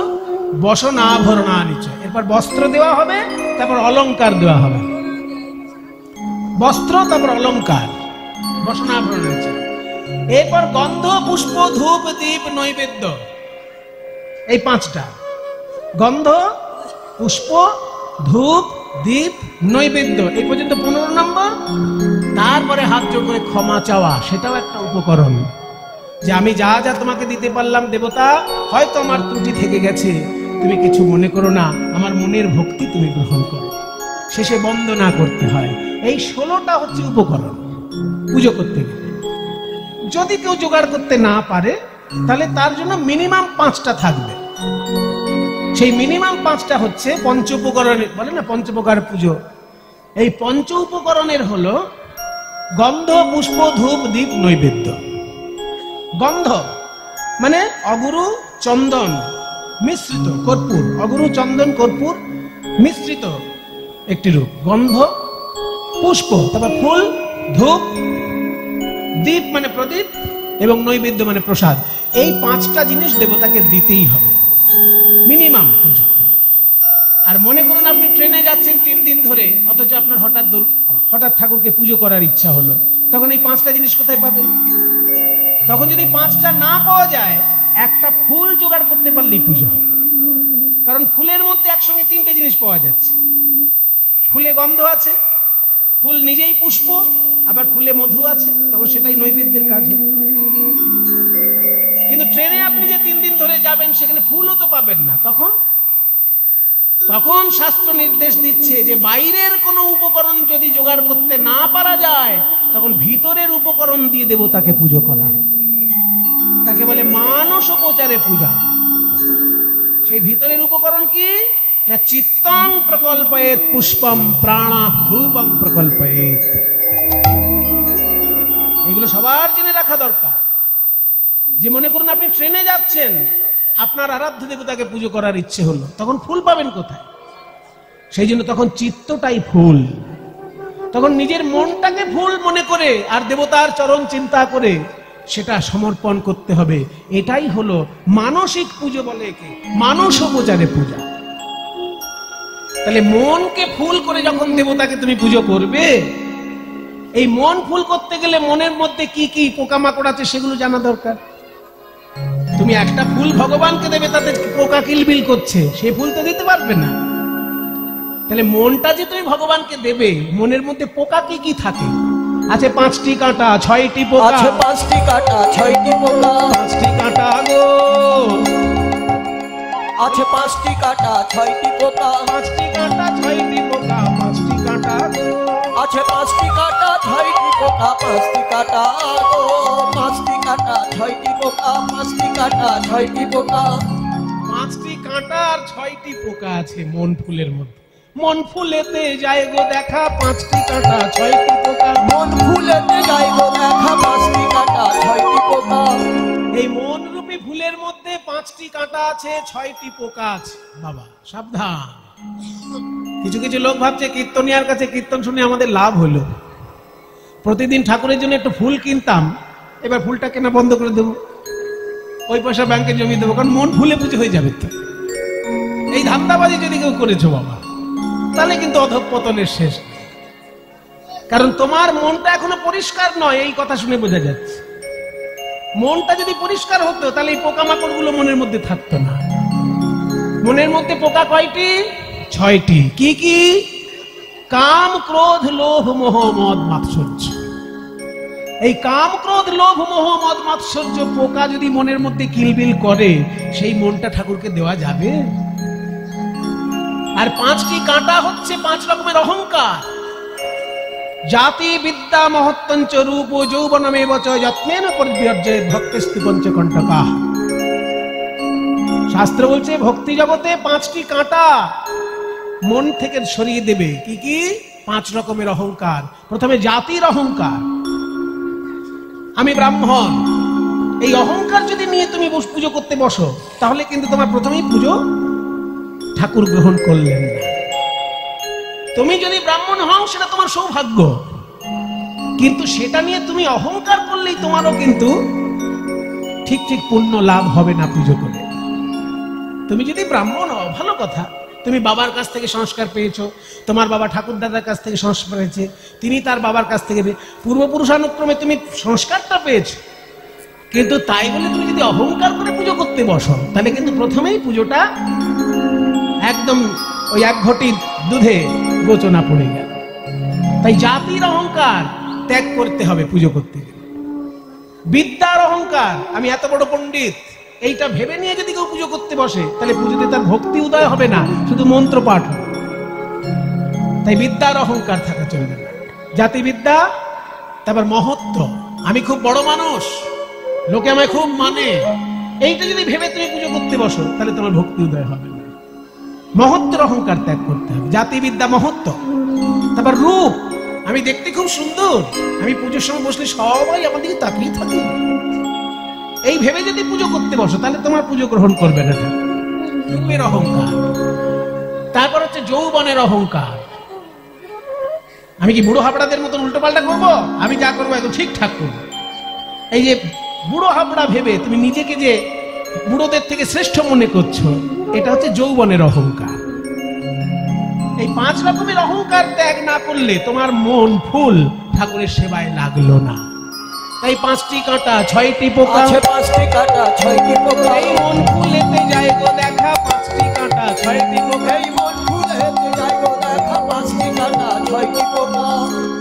বসনাভরণানিচ। এরপর বস্ত্র দেওয়া হবে, তারপর অলংকার দেওয়া হবে। বস্ত্র, তারপর অলংকার, বসনাভরণানিচ। এরপর গন্ধ, পুষ্প, ধূপ, দীপ, নৈবেদ্য, এই পাঁচটা। গন্ধ, পুষ্প, ধূপ, দীপ, নৈবেদ্য, এই পর্যন্ত 15 নম্বর। তারপরে হাত জোড় করে ক্ষমা চাওয়া, সেটাও একটা উপকরণ। যে আমি যা যা তোমাকে দিতে পারলাম দেবতা, হয়তো আমার ত্রুটি থেকে গেছে, তুমি কিছু মনে করো না, আমার মনের ভক্তি তুমি গ্রহণ করো। শেষে বন্দনা করতে হয়। এই 16টা হচ্ছে উপকরণ পুজো করতে গেলে। যদি কেউ জোগাড় করতে না পারে, তাহলে তার জন্য মিনিমাম 5টা থাকবে। সেই মিনিমাম 5টা হচ্ছে পঞ্চ উপকরণের, বলে না পঞ্চপ্রকার পুজো। এই পঞ্চ উপকরণের হলো গন্ধ, পুষ্প, ধূপ, দীপ, নৈবেদ্য। গন্ধ মানে অগুরু, চন্দন মিশ্রিত কর্পূর, অগুরু, চন্দন, কর্পূর মিশ্রিত একটি রূপ গন্ধ। পুষ্প, তারপর ফুল, ধূপ, দীপ মানে প্রদীপ, এবং নৈবেদ্য মানে প্রসাদ। এই 5টা জিনিস দেবতাকে দিতেই হবে মিনিমাম পুজো। আর মনে করুন আপনি ট্রেনে যাচ্ছেন 3 দিন ধরে, অথচ আপনার হঠাৎ ঠাকুরকে পুজো করার ইচ্ছা হলো, তখন এই 5টা জিনিস কোথায় পাবেন? তখন যদি 5টা না পাওয়া যায়, একটা ফুল জোগাড় করতে পারলেই পুজো হবে। কারণ ফুলের মধ্যে একসঙ্গে 3টে জিনিস পাওয়া যাচ্ছে। ফুলে গন্ধ আছে, ফুল নিজেই পুষ্প, আবার ফুলে মধু আছে, তখন সেটাই নৈবেদ্যের কাজ হবে। কিন্তু ট্রেনে আপনি যে 3 দিন ধরে যাবেন, সেখানে ফুলও তো পাবেন না। তখন শাস্ত্র নির্দেশ দিচ্ছে যে বাইরের কোনো উপকরণ যদি জোগাড় করতে না পারা যায়, তখন ভিতরের উপকরণ দিয়ে দেবতাকে পুজো করা, তাকে বলে মানসোপচারে পূজা। সেই ভিতরের উপকরণ কি? না চিত্তং প্রকল্পয়েত পুষ্পম প্রাণা ধূপং প্রকল্পয়েত। এগুলো সবার জেনে রাখা দরকার। যে মনে করুন আপনি ট্রেনে যাচ্ছেন, আপনার আরাধ্য দেবতাকে পুজো করার ইচ্ছে হলো, তখন ফুল পাবেন কোথায়? সেই জন্য তখন চিত্তটাই ফুল। তখন নিজের মনটাকে ফুল মনে করে আর দেবতার চরণ চিন্তা করে সেটা সমর্পণ করতে হবে। এটাই হলো মানসিক পুজো, বলে একে মানসোপচারে পূজা। তাহলে মনকে ফুল করে যখন দেবতাকে তুমি পুজো করবে, এই মন ফুল করতে গেলে মনের মধ্যে কি কি পোকামাকড় আছে সেগুলো জানা দরকার। তুমি একটা ফুল ভগবানকে দেবে, তাতে পোকা কিলবিল করছে, সেই ফুল তো দিতে পারবে না। তাহলে মনটা যে তুমি ভগবানকে দেবে, মনের মধ্যে পোকা কি কি থাকে? আছে 5টি কাঁটা, 6টি পোকা। আছে 5টি কাঁটা, 6টি পোকা। 5টি কাঁটা গো, আছে 5টি কাঁটা, 6টি পোকা। 5টি কাঁটা, 6টি পোকা, 5টি কাঁটা গো। আছে 5টি কাঁটা, 6টি পোকা, 5টি কাঁটা গো। 5টি কাঁটা, 6টি পোকা, 5টি কাঁটা, 6টি পোকা। 5টি কাঁটা আর 6টি পোকা আছে মন ফুলের মধ্যে। মন ফুলেতে যায় গো দেখা, 5টি কাঁটা, 6টি পোকা। মন ফুলেতে যায় গো দেখা, 5টি কাঁটা, 6টি পোকা। এই মন রূপী ফুলের মধ্যে 5টি কাঁটা আছে, 6টি পোকা আছে। বাবা সাবধান। কিছু কিছু লোক ভাবছে কীর্তনিয়ার কাছে কীর্তন শুনে আমাদের লাভ হলো, প্রতিদিন ঠাকুরের জন্য একটু ফুল কিনতাম, এবার ফুলটা কেনা বন্ধ করে দেবো, ওই পয়সা ব্যাংকে জমি দেবো, কারণ মন ফুলে পুজো হয়ে যাবে। তো এই ধান্দাবাজি যদি কেউ করেছো বাবা, তাহলে কিন্তু অধঃপতনের শেষ। কারণ তোমার মনটা এখনো পরিষ্কার নয়, এই কথা শুনে বোঝা যাচ্ছে। মনটা যদি পরিষ্কার হতো তাহলে এই পোকামাকড় গুলো মনের মধ্যে থাকতো না। মনের মধ্যে পোকা কয়টি? 6টি। কি কি? কাম, ক্রোধ, লোভ, মোহ, মদ, মাৎসর্য। এই কাম, ক্রোধ, লোভ, মোহ, মদ, মাৎসর্য পোকা যদি মনের মধ্যে কিলবিল করে, সেই মনটা ঠাকুরকে দেওয়া যাবে? আর 5টি কাঁটা হচ্ছে 5 রকমের অহংকার। জাতি, বিদ্যা, মহত্তঞ্চ, রূপ, যৌবনমেব চ যত্নেন পরিবর্জয়েৎ ভক্তিস্তি পঞ্চকণ্টকাঃ। শাস্ত্র বলছে ভক্তি জগতে 5টি কাঁটা মন থেকে সরিয়ে দেবে। কি কি? 5 রকমের অহংকার। প্রথমে জাতির অহংকার, আমি ব্রাহ্মণ। এই অহংকার যদি নিয়ে তুমি পুজো করতে বসো, তাহলে কিন্তু তোমার প্রথমেই পুজো ঠাকুর গ্রহণ করলেন না। তুমি যদি ব্রাহ্মণ হও সেটা তোমার সৌভাগ্য, কিন্তু সেটা নিয়ে তুমি অহংকার করলেই তোমারও কিন্তু ঠিক ঠিক পুণ্য লাভ হবে না পুজো করে। তুমি যদি ব্রাহ্মণ হও ভালো কথা, তুমি বাবার কাছ থেকে সংস্কার পেয়েছো, তোমার বাবা ঠাকুর দাদার কাছ থেকে সংস্কার পেয়েছে, তিনি তার বাবার কাছ থেকে পূর্বপুরুষানুক্রমে তুমি সংস্কারটা পেয়েছো। কিন্তু তাই বলে তুমি যদি অহংকার করে পুজো করতে বসো, তাহলে কিন্তু প্রথমেই পুজোটা একদম ওই 1 ঘটি দুধে গোচনা পড়ে গেল। তাই জাতির অহংকার ত্যাগ করতে হবে পুজো করতে গেলে। বিদ্যার অহংকার, আমি এত বড় পণ্ডিত, এইটা ভেবে নিয়ে যদি কেউ পুজো করতে বসে, তাহলে পুজোতে তার ভক্তি উদয় হবে না, শুধু মন্ত্র পাঠ হবে। তাই বিদ্যার অহংকার থাকা চলবে না। জাতিবিদ্যা, তারপর মহত্ব, আমি খুব বড় মানুষ, লোকে আমায় খুব মানে, এইটা যদি ভেবে তুমি পুজো করতে বসো, তাহলে তোমার ভক্তি উদয় হবে না। মহত্বের অহংকার ত্যাগ করতে হবে, জাতিবিদ্যা, মহত্ব। তারপর রূপ, আমি দেখতে খুব সুন্দর, আমি পুজোর সময় বসলে সবাই আমার দিকে তাকিয়ে থাকে, এই ভেবে যদি পুজো করতে বসো, তাহলে তোমার পুজো গ্রহণ করবে না। রূপের অহংকার। তারপর হচ্ছে যৌবনের অহংকার, আমি কি বুড়ো হাবড়াদের মতন উল্টো পাল্টা করবো, আমি যা করবো একদম ঠিকঠাক করবো। এই যে বুড়ো হাবড়া ভেবে তুমি নিজেকে যে বুড়োদের থেকে শ্রেষ্ঠ মনে করছো, এটা হচ্ছে যৌবনের অহংকার। এই 5 রকমের অহংকার ত্যাগ না করলে তোমার মন ফুল ঠাকুরের সেবায় লাগলো না। তাই 5টি কাঁটা 6টি পোকা, 5টি কাঁটা 6টি পোকা, এই মন ফুলেতে যায় গো দেখা 5টি কাঁটা 6টি পোকা, এই মন ফুলেতে যায় গো দেখা 5টি কাঁটা 6টি পোকা।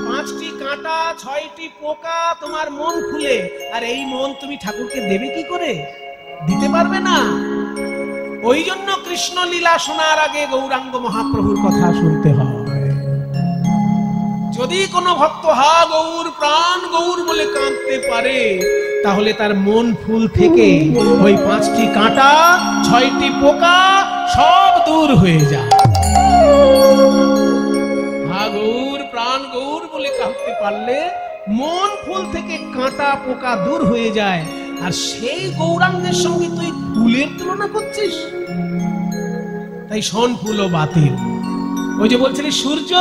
5টি কাঁটা 6টি পোকা তোমার মন ফুলে, আর এই মন তুমি ঠাকুরকে দেবে কি করে? দিতে পারবে না। ওই জন্য কৃষ্ণ লীলা শোনার আগে গৌরাঙ্গ মহাপ্রভুর কথা শুনতে হয়। যদি কোনো ভক্ত হা গৌর প্রাণ গৌর বলে কাঁদতে পারে, তাহলে তার মন ফুল থেকে ওই 5টি কাঁটা 6টি পোকা সব দূর হয়ে যায়। হা গৌর প্রাণ গৌর বলে কাঁদতে পারলে মন ফুল থেকে কাঁটা পোকা দূর হয়ে যায়। আর সেই গৌরাঙ্গের সঙ্গে তুই ফুলের তুলনা করছিস, তাই শোন ফুল ও বাতিল। ওই যে বলছিলি সূর্য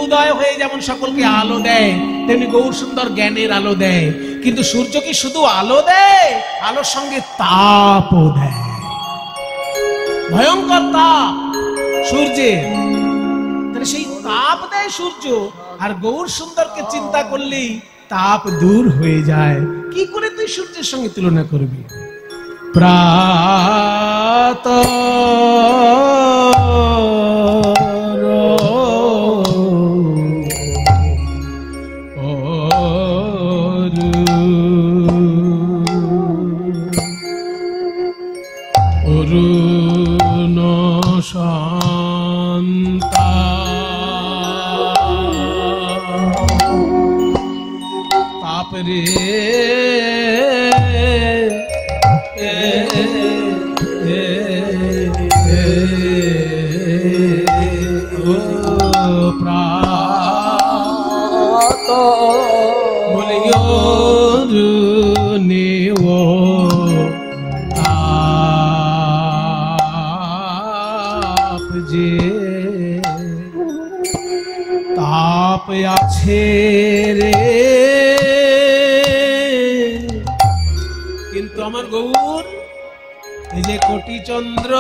উদয় হয়ে যেমন সকলকে আলো দেয়, তেমনি গৌর সুন্দর জ্ঞানের আলো দেয়। কিন্তু সূর্য কি শুধু আলো দেয়? আলোর সঙ্গে তাপও দেয়, ভয়ঙ্কর তাপ সূর্যের। তাহলে সেই তাপ দেয় সূর্য, আর গৌর সুন্দরকে চিন্তা করলেই তাপ দূর হয়ে যায়। কি করে তুই সূর্যের সঙ্গে তুলনা করবি? প্রাত অরুণ শান্তা তাপরে যে তাপ আছে রে, কিন্তু আমার গৌর এই যে কোটি চন্দ্র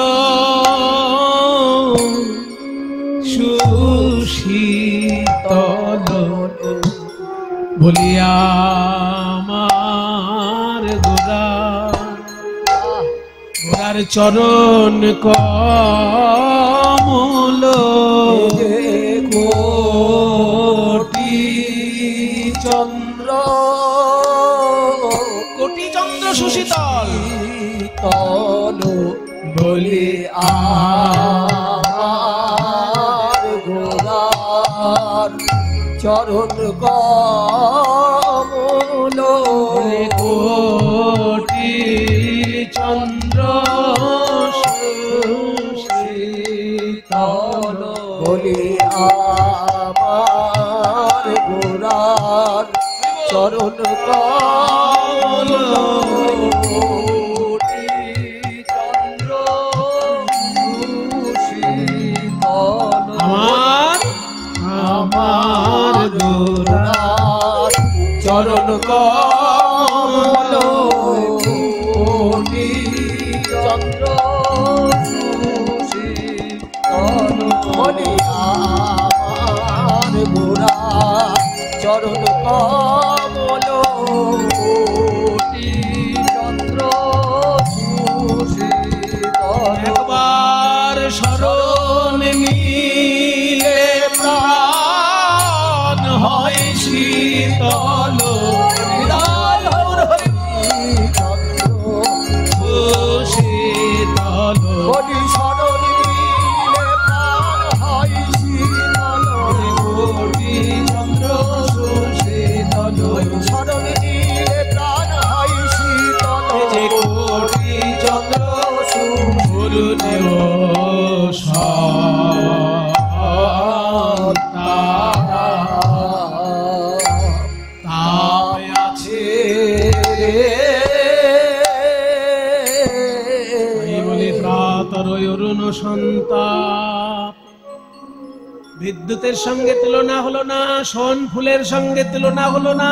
সুশীতল বলিয়া আমার গোরার চরণ কমল কোটি চন্দ্র সুশীতল তল বলি আমার গোরার চরণ কমল কোটি চন্দ্র সুশীতল বলি আমার গোরার চরণ কমল কোটি চন্দ্র সুশীতল আমার গোরার চরণ কমল কোটি চন্দ্র সুশীতল বলি আমার গোরার চরণ কমল কোটি চন্দ্র সুশীতল একবার শরণ নিলে প্রাণ হয় শীতল সুশীতল বলি শরণ নিলে প্রাণ হয় শীতল কোটি চন্দ্র সুশীতল শরণ নিলে প্রাণ হয় শীতল যে কোটি চন্দ্র সুরুদেব তাপ আছে বলে প্রাতরয় অরুণ সন্তাপ। বিদ্যুতের সঙ্গে তুলনা হলো না, সোন ফুলের সঙ্গে তুলনা হলো না,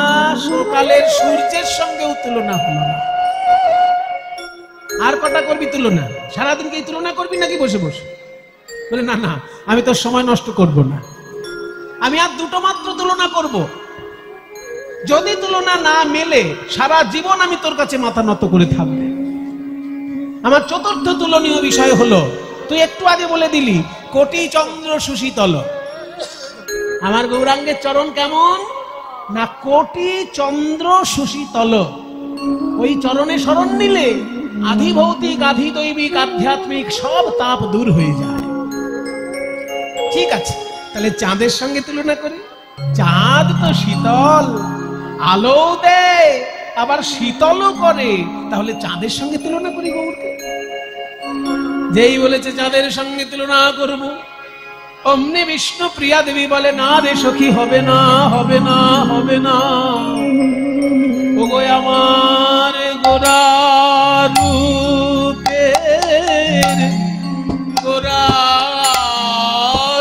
সকালের সূর্যের সঙ্গেও তুলনা হলো না। আর কটা করবি তুলনা? সারাদিন কি তুলনা করবি নাকি বসে বসে? বলে না না, আমি তোর সময় নষ্ট করব না, আমি আর দুটো মাত্র তুলনা করব। যদি তুলনা না মেলে সারা জীবন আমি তোর কাছে মাথা নত করে থাকবে। আমার চতুর্থ তুলনীয় বিষয় হলো, তুই একটু আগে বলে দিলি কোটি চন্দ্র সুশীতল। আমার গৌরাঙ্গের চরণ কেমন না? কোটি চন্দ্র সুশীতল। ওই চরণে শরণ নিলে আধি ভৌতিক, আধি দৈবিক, আধ্যাত্মিক সব তাপ দূর হয়ে যায়। ঠিক আছে, তাহলে চাঁদের সঙ্গে তুলনা করি। চাঁদ তো শীতল, আলো দেয় আবার শীতলও করে, তাহলে চাঁদের সঙ্গে তুলনা করি গৌরকে। যেই বলেছে চাঁদের সঙ্গে তুলনা করব, অমনি বিষ্ণু প্রিয়া দেবী বলে না রে সখী, হবে না, হবে না, হবে না। ওগো আমার গোরা রূপের, গোরা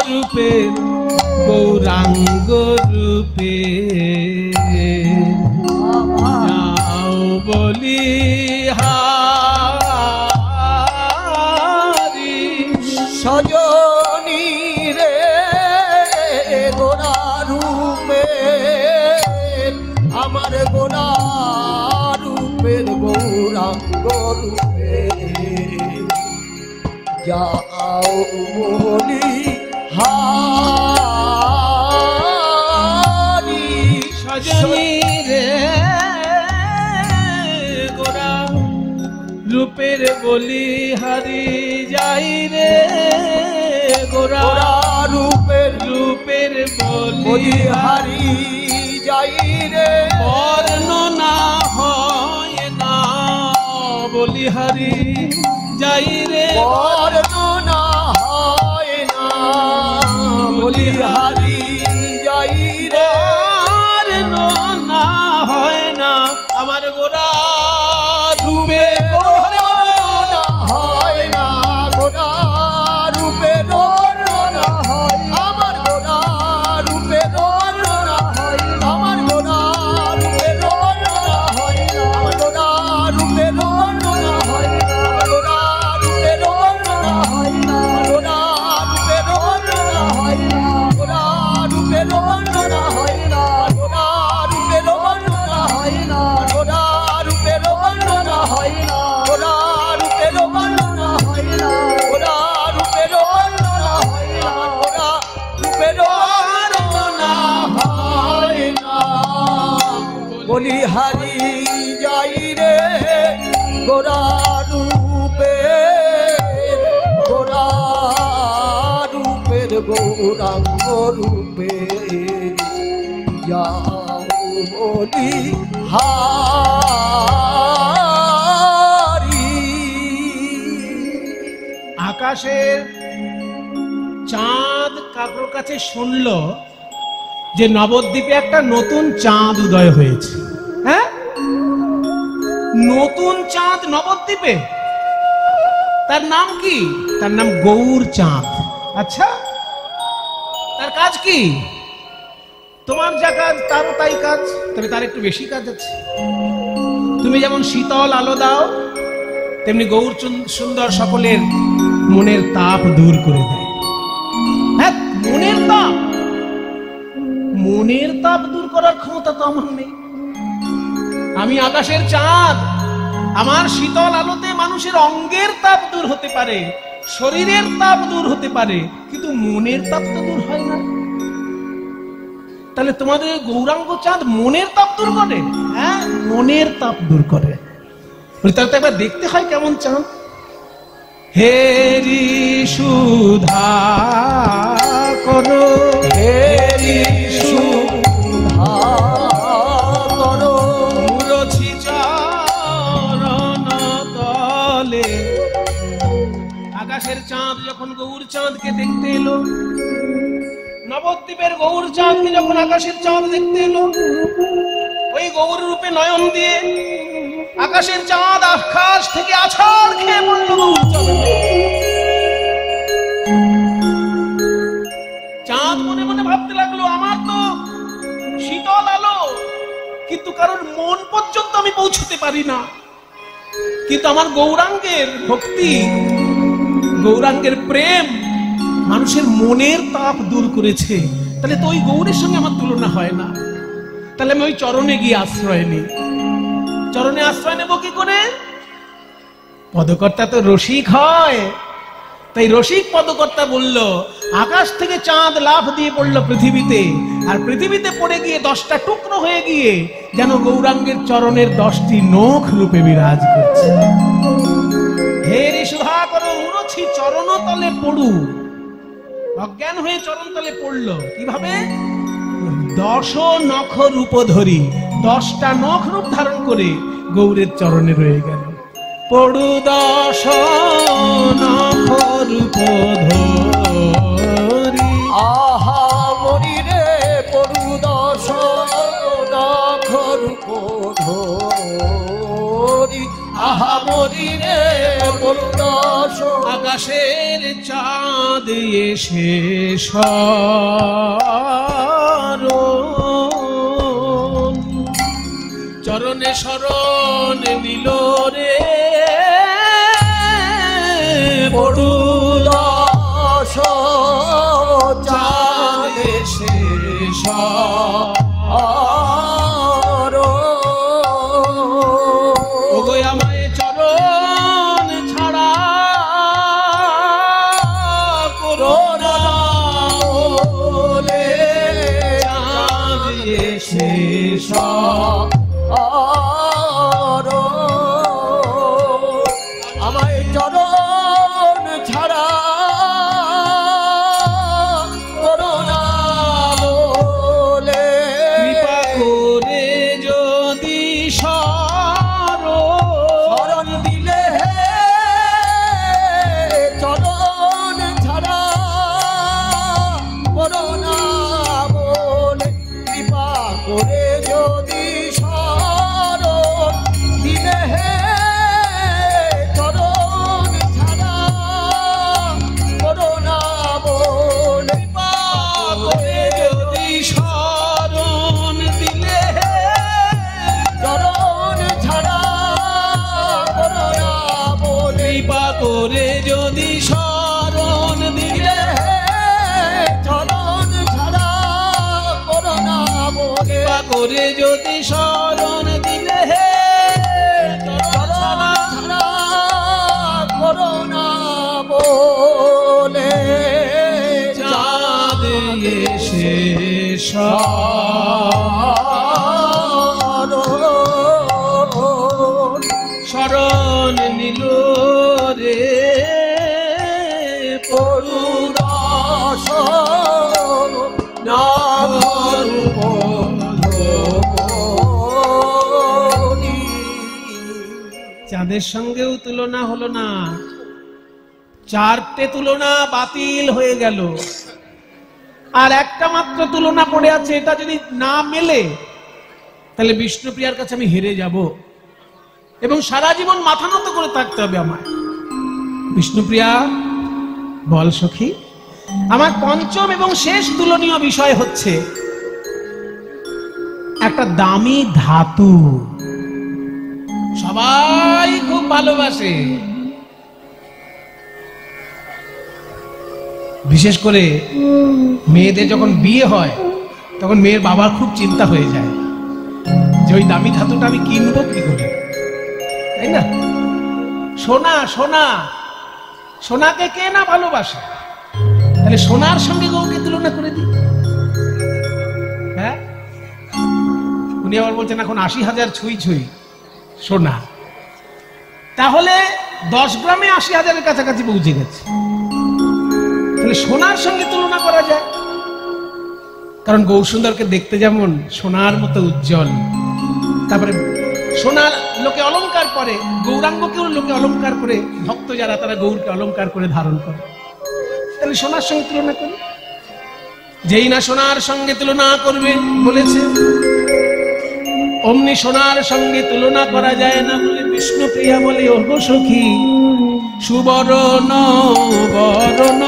রূপের, গৌরাঙ্গ রূপে যাও বলি হারি সজনী রে গোরা রূপে, আমার গোরা রূপের গৌরাঙ্গ রূপে যাও বলি হারি সজনী রে গোরা রূপের বলি হারি যাই রে গোরা রূপের রূপের বলি বলি হারি যাই রে বর্ণনা হয় না বলি হারি যাই রে বর্ণনা হয় না বলি হারি যাই রে বর্ণনা হয় না আমার গোরা রূপে বর্ণনা হয় না গোরা রূপে বলিহারি যাই রে গোরা রূপের গৌরাঙ্গ রূপের যাও বলি হারি। আকাশের চাঁদ কারোর কাছে শুনল যে নবদ্বীপে একটা নতুন চাঁদ উদয় হয়েছে। হ্যাঁ, নতুন চাঁদ নবদ্বীপে, তার নাম কি? তার নাম গৌর চাঁদ। আচ্ছা, তার কাজ কি? তোমার যা কাজ তারও তাই কাজ, তবে তার একটু বেশি কাজ আছে। তুমি যেমন শীতল আলো দাও, তেমনি গৌর সুন্দর সকলের মনের তাপ দূর করে দেয়। হ্যাঁ, মনের তাপ দূর করার ক্ষমতা তো আমার নেই। আমি আকাশের চাঁদ, আমার শীতল আলোতে মানুষের অঙ্গের তাপ দূর হতে পারে, শরীরের তাপ দূর হতে পারে, কিন্তু মনের তাপ তো দূর হয় না। তাহলে তোমাদের গৌরাঙ্গ চাঁদ মনের তাপ দূর করে? হ্যাঁ, মনের তাপ দূর করে। তাহলে তো একবার দেখতে হয় কেমন চাঁদ। হেরি সুধা করো, হেরি সুধা করো, মুরছি চরণ তলে। আকাশের চাঁদ যখন গৌর চাঁদকে দেখতে এলো, নবদ্বীপের গৌর চাঁদকে যখন আকাশের চাঁদ দেখতে এলো, ওই গৌর রূপে নয়ন দিয়ে আকাশের চাঁদ আকাশ থেকে আছাড় খেয়ে পড়ল গৌর চাঁদে। চাঁদ মনে মনে ভাবতে লাগলো, আমার তো শীতল আলো, কিন্তু কারোর মন পর্যন্ত আমি পৌঁছতে পারি না। কিন্তু আমার গৌরাঙ্গের ভক্তি, গৌরাঙ্গের প্রেম মানুষের মনের তাপ দূর করেছে। তাহলে তো ওই গৌরের সঙ্গে আমার তুলনা হয় না। তাহলে আমি ওই চরণে গিয়ে আশ্রয় নিই। চরণে আশ্রয় নেব কি করে? পদকর্তা তো রসিক হয়, তাই রসিক পদকর্তা বলল, আকাশ থেকে চাঁদ লাফ দিয়ে পড়লো পৃথিবীতে, আর পৃথিবীতে পড়ে গিয়ে 10টা টুকরো হয়ে গিয়ে যেন গৌরাঙ্গের চরণের 10টি নখ রূপে বিরাজ করছে। হেরি সুধা করো, মুরছি চরণ তলে পড়ু। অজ্ঞান হয়ে চরণ তলে পড়লো কিভাবে? 10 নখ রূপ ধরি, 10টা নখ রূপ ধারণ করে গৌরের চরণে রয়ে গেল। পড়ু 10 নখ রূপ ধরি, আহা মরি রে পড়ু 10 নখ রূপ ধরি, আহা মরি রে পড়ু 10। আকাশের চাঁদ এসে শরণ, চরণে শরণ নিল রে পড়ু 10 চাঁদ এসে ওগো আমায় চরণ ছাড়া করো না বলে, চাঁদ এসে আমায় চরণ ছাড়া করো না বলে, কৃপা করে যদি শরণ দিলে চরণ ছাড়া করো না বলে, কৃপা করে যদি শরণ দিলে চরণ ছাড়া করো না বলে, কৃপা করে যদি শরণ দিলে চরণ ছাড়া করো না বলে, কৃপা করে যদি শরণ দিলে চরণ ছাড়া করো না বলে, কৃপা করে যদি শরণ দিলে চরণ ছাড়া করো না বলে, চাঁদ এসে শরণ জীবন নিল রে করুণাস নাগরূপ চাঁদের সঙ্গেও তুলনা হলো না, চারটে তুলনা বাতিল হয়ে গেল, আর একটা মাত্র তুলনা পড়ে আছে। এটা যদি না মেলে তাহলে বিষ্ণুপ্রিয়ার কাছে আমি হেরে যাব এবং সারা জীবন মাথা নত করে থাকতে হবে আমার। বিষ্ণুপ্রিয়া বল সখী, আমার পঞ্চম এবং শেষ তুলনীয় বিষয় হচ্ছে একটা দামি ধাতু সবাই খুব ভালোবাসে, বিশেষ করে মেয়েদের যখন বিয়ে হয় তখন মেয়ের বাবার খুব চিন্তা হয়ে যায় যে ওই দামি ধাতুটা আমি কিনবো কি করে, তাই না? সোনা, সোনা, সোনাকে কে না ভালোবাসে? তাহলে সোনার সঙ্গে গৌকে তুলনা করে দিই। হ্যাঁ, উনি আবার বলছেন এখন ৮০,০০০ ছুঁই ছুঁই সোনা, তাহলে ১০ গ্রামে ৮০,০০০-এর কাছাকাছি পৌঁছে গেছে। তাহলে সোনার সঙ্গে তুলনা করা যায়, কারণ গৌরসুন্দরকে দেখতে যেমন সোনার মতো উজ্জ্বল, তারপরে সোনার লোকে অলংকার করে, গৌরাঙ্গকেও লোকে অলংকার করে, ভক্ত যারা তারা গৌরকে অলংকার করে ধারণ করে। তাহলে সোনার সঙ্গে তুলনা করি। যেই না সোনার সঙ্গে তুলনা করবে বলেছে, অমনি সোনার সঙ্গে তুলনা করা যায় না বলে বিষ্ণুপ্রিয়া বলে, ওগো সখী সুবরণ বরণ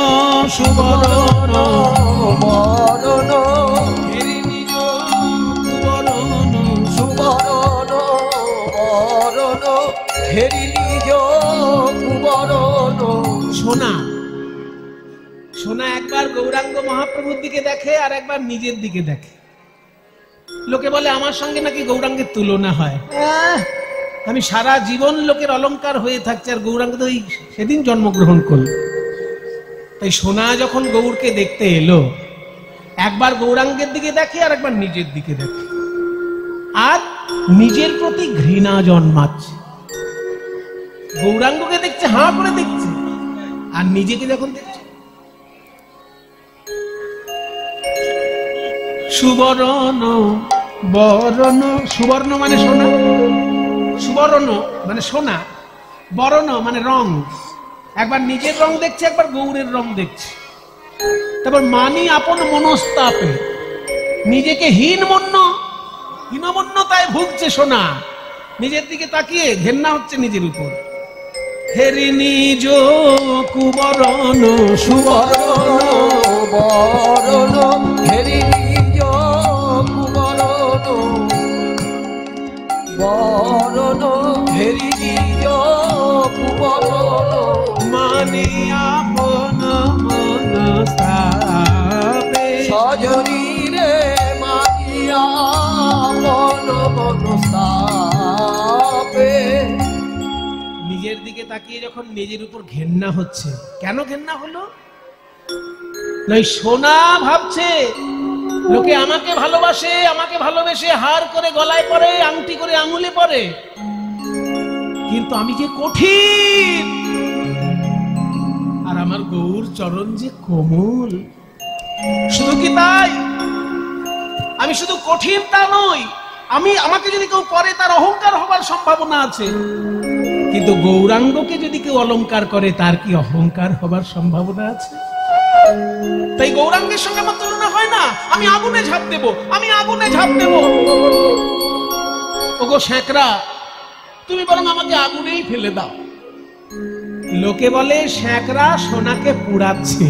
সুবরণ বরণ হেরি নিজ সুবরণ সুবরণ বরণ হেরি নিজ কুবরণ। সোনা, সোনা একবার গৌরাঙ্গ মহাপ্রভুর দিকে দেখে আর একবার নিজের দিকে দেখে। লোকে বলে আমার সঙ্গে নাকি গৌরাঙ্গের তুলনা হয়। আমি সারা জীবন লোকের অলংকার হয়ে থাকছি, আর গৌরাঙ্গ তো সেদিন জন্মগ্রহণ করল। তাই সোনা যখন গৌরকে দেখতে এলো, একবার গৌরাঙ্গের দিকে দেখে আর একবার নিজের দিকে দেখে, আর নিজের প্রতি ঘৃণা জন্মাচ্ছে। গৌরাঙ্গকে দেখছে, হাঁ করে দেখছে, আর নিজেকে যখন দেখছে সুবর্ণ বরণ, সুবর্ণ মানে সোনা, সুবর্ণ মানে সোনা, বরণ মানে রং। একবার নিজের রং দেখছে, একবার গৌরের রং দেখছে। তারপর মানি আপন মনস্তাপে, নিজেকে হীনমন্যতায় ভুগছে সোনা, নিজের দিকে তাকিয়ে ঘেন্না হচ্ছে নিজের উপর। হেরি নিজ কুবরণ সুবরণ বরণ হেরি নিজ কুবরণ বরণ হেরি নিজ কুবরণ মানি আপন মনস্তাপে সজনী রে মানিয়া মন মনস্তাপে। নিজের দিকে তাকিয়ে যখন নিজের উপর ঘেন্না হচ্ছে, কেন ঘেন্না হলো? নয় সোনা ভাবছে লোকে আমাকে ভালোবাসে, আমাকে ভালোবেসে হার করে গলায় পরে, আংটি করে আঙুলে পরে, কিন্তু আমি যে কঠিন, আর আমার গৌর চরণ যে কোমল। শুধু কি তাই? আমি শুধু কঠিন তা নই, আমাকে যদি কেউ পরে তার অহংকার হবার সম্ভাবনা আছে, কিন্তু গৌরাঙ্গকে যদি কেউ অলংকার করে তার কি অহংকার হবার সম্ভাবনা আছে? তাই গৌরাঙ্গের সঙ্গে আমার তুলনা হয় না। আমি আগুনে ঝাঁপ দেব, আমি আগুনে ঝাঁপ দেব। ওগো শ্যাকরা, তুমি বরং আমাকে আগুনেই ফেলে দাও। লোকে বলে শ্যাকরা সোনাকে পুড়াচ্ছে,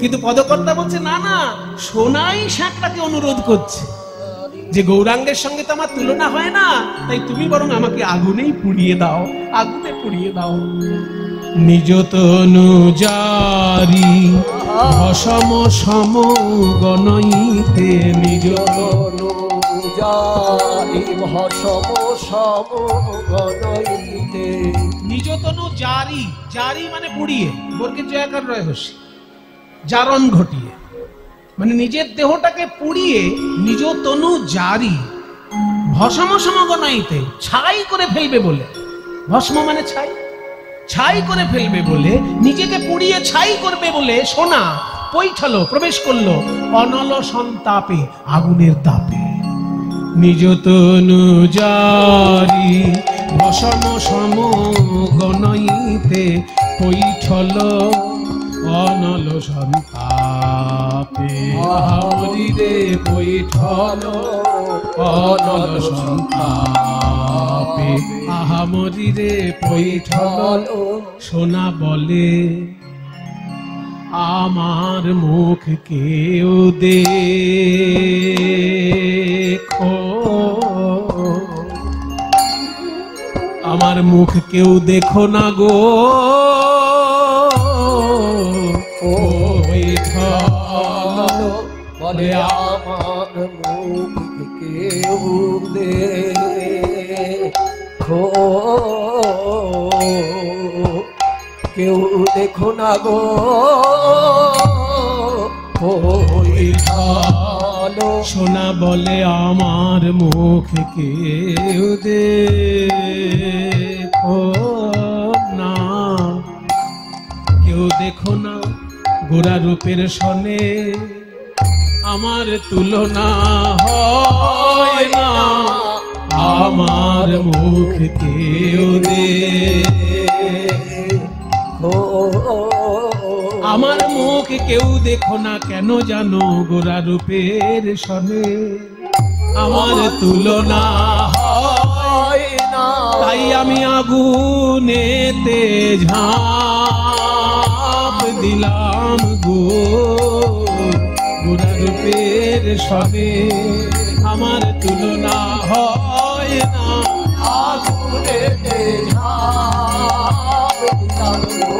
কিন্তু পদকর্তা বলছে না না, সোনাই শ্যাকরাকে অনুরোধ করছে যে গৌরাঙ্গের সঙ্গে তো আমার তুলনা হয় না, তাই তুমি বরং আমাকে আগুনেই পুড়িয়ে দাও, আগুনে পুড়িয়ে দাও। নিজ তনু জারি ভসম সম গণইতে, নিজ তনু জারি ভসম সম গণইতে। নিজ তনু জারি, জারি মানে পুড়িয়ে, বর্গের জয়াকার রয় হসি, জারণ ঘটিয়ে, মানে নিজের দেহটাকে পুড়িয়ে নিজ তনু জারি ভসম সম গণইতে, ছাই করে ফেলবে বলে। ভস্ম মানে ছাই, ছাই করে ফেলবে বলে, নিজেকে পুড়িয়ে ছাই করবে বলে সোনা পৈঠালো, প্রবেশ করলো অনল সন্তাপে, আগুনের তাপে। নিজ তনু জারি ভস্ম সম গণইতে পৈঠল অনল সন্তাপে। হরিরে পৈঠল অনল সন্তাপে, আহামরিরে পৈঠল। সোনা বলে আমার মুখ কেউ দেখো, আমার মুখ কেউ দেখো না গো, বলে আমার মুখ কেউ দেখো, কেউ দেখো না গো, সোনা বলে আমার মুখ কেউ দেখো না, কেউ দেখো না, গোরা রূপের সনে আমার তুলনা হয় না, আমার মুখ কেউ দেখো, আমার মুখ কেউ দেখো না, কেন জানো গোরা রূপের সনে আমার তুলনা হয় না, তাই আমি আগুনেতে ঝাঁপ দিলাম গো, গোরা রূপের সনে আমার তুলনা হয় না, আগুনেতে ঝাঁপ দিলাম গো,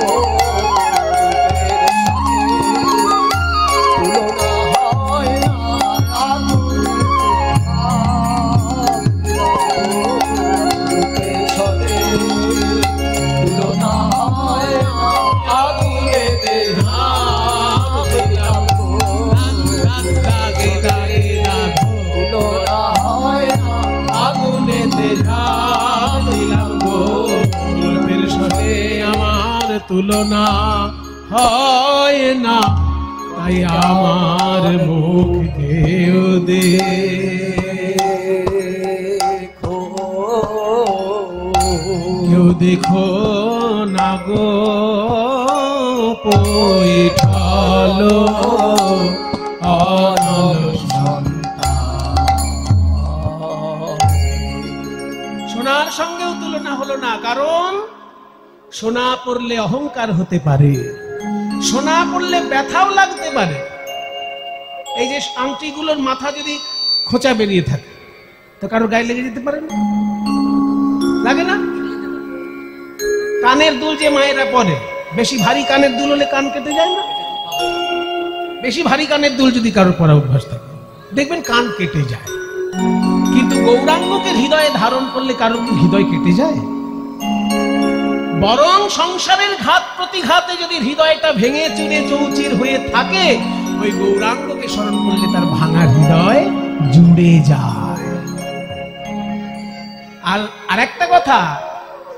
তুলনা হয় না, তাই আমার মুখ কেউ দেখো, কেউ দেখো না গো, পৈঠল অনল সন্তাপ। সোনার সঙ্গেও তুলনা হলো না, কারণ সোনা পড়লে অহংকার হতে পারে, সোনা পড়লে ব্যথাও লাগতে পারে। এই যে আংটিগুলোর মাথা যদি খোঁচা বেরিয়ে থাকে তো কারোর গায়ে লেগে যেতে পারে না, লাগে না? কানের দুল যে মায়েরা পরে, বেশি ভারী কানের দুল হলে কান কেটে যায় না? বেশি ভারী কানের দুল যদি কারোর পরা অভ্যাস থাকে দেখবেন কান কেটে যায়। কিন্তু গৌরাঙ্গকে হৃদয়ে ধারণ করলে কারোর কি হৃদয় কেটে যায়? বরং সংসারের ঘাত প্রতিঘাতে যদি হৃদয়টা ভেঙে চুরে চৌচির হয়ে থাকে, ওই গৌরাঙ্গকে স্মরণ করলে তার ভাঙা হৃদয় জুড়ে যায়। আর একটা কথা,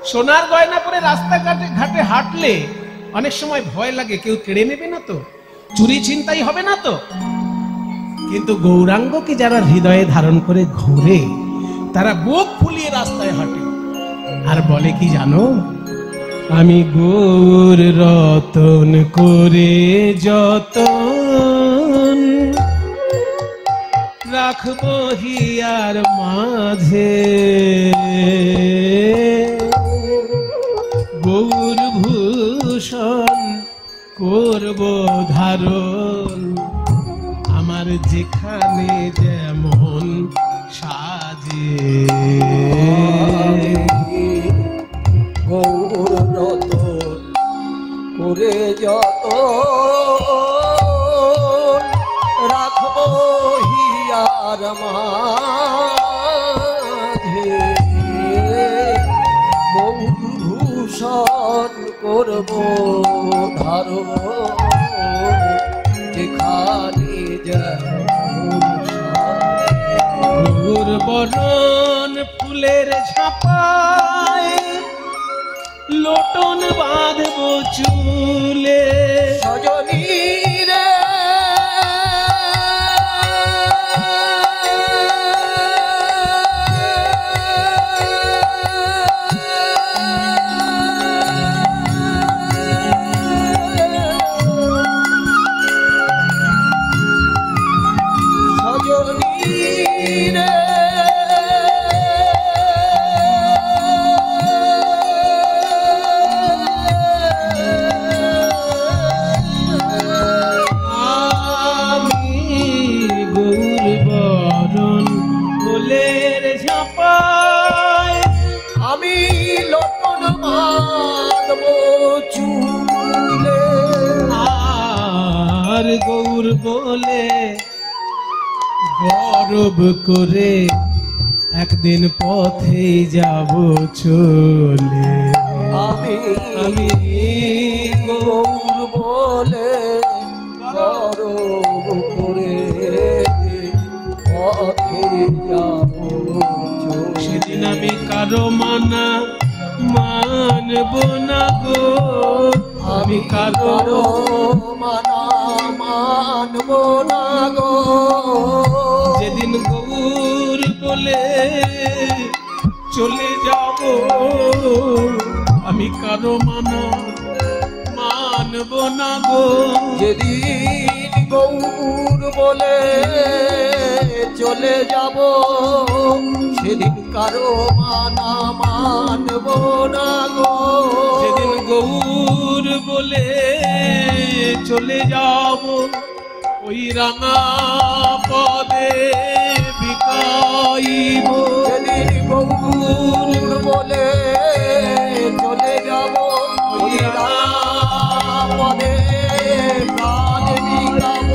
সোনার গয়না পরে রাস্তাঘাটে ঘাটে হাঁটলে অনেক সময় ভয় লাগে, কেউ কেড়ে নেবে না তো, চুরি ছিনতাই হবে না তো। কিন্তু গৌরাঙ্গকে যারা হৃদয়ে ধারণ করে ঘোরে, তারা বুক ফুলিয়ে রাস্তায় হাঁটে আর বলে কি জানো, আমি গৌর রতন করে যতন রাখবো হিয়ার মাঝে, গৌর ভূষণ করব ধারণ, আমার যেখানে যেমন সাজে। গৌর রতন করে যতন রাখবো হিয়ার মাঝে, গৌর ভূষণ করব ধারণ, যেখানে যেমন গৌর বরণ ফুলের ঝাপায় লোটন বাঁধবো চুলে সজনী রে গৌর বলে গরব করে একদিন পথে যাব চলে আমি গৌর বলে গরব করে পথে যাব সেদিন আমি কারো মানব না গো আমি কারো মানব না গো যেদিন গৌর বলে চলে যাব আমি কারো মানব না গো যেদিন গৌর বলে চলে যাব সেদিন কারো মানব না গো যেদিন গৌর বলে চলে যাব ওই রাঙা পদে বিকাইব যেদিন গৌর বলে চলে যাব ওই রাঙা পদে বিকাব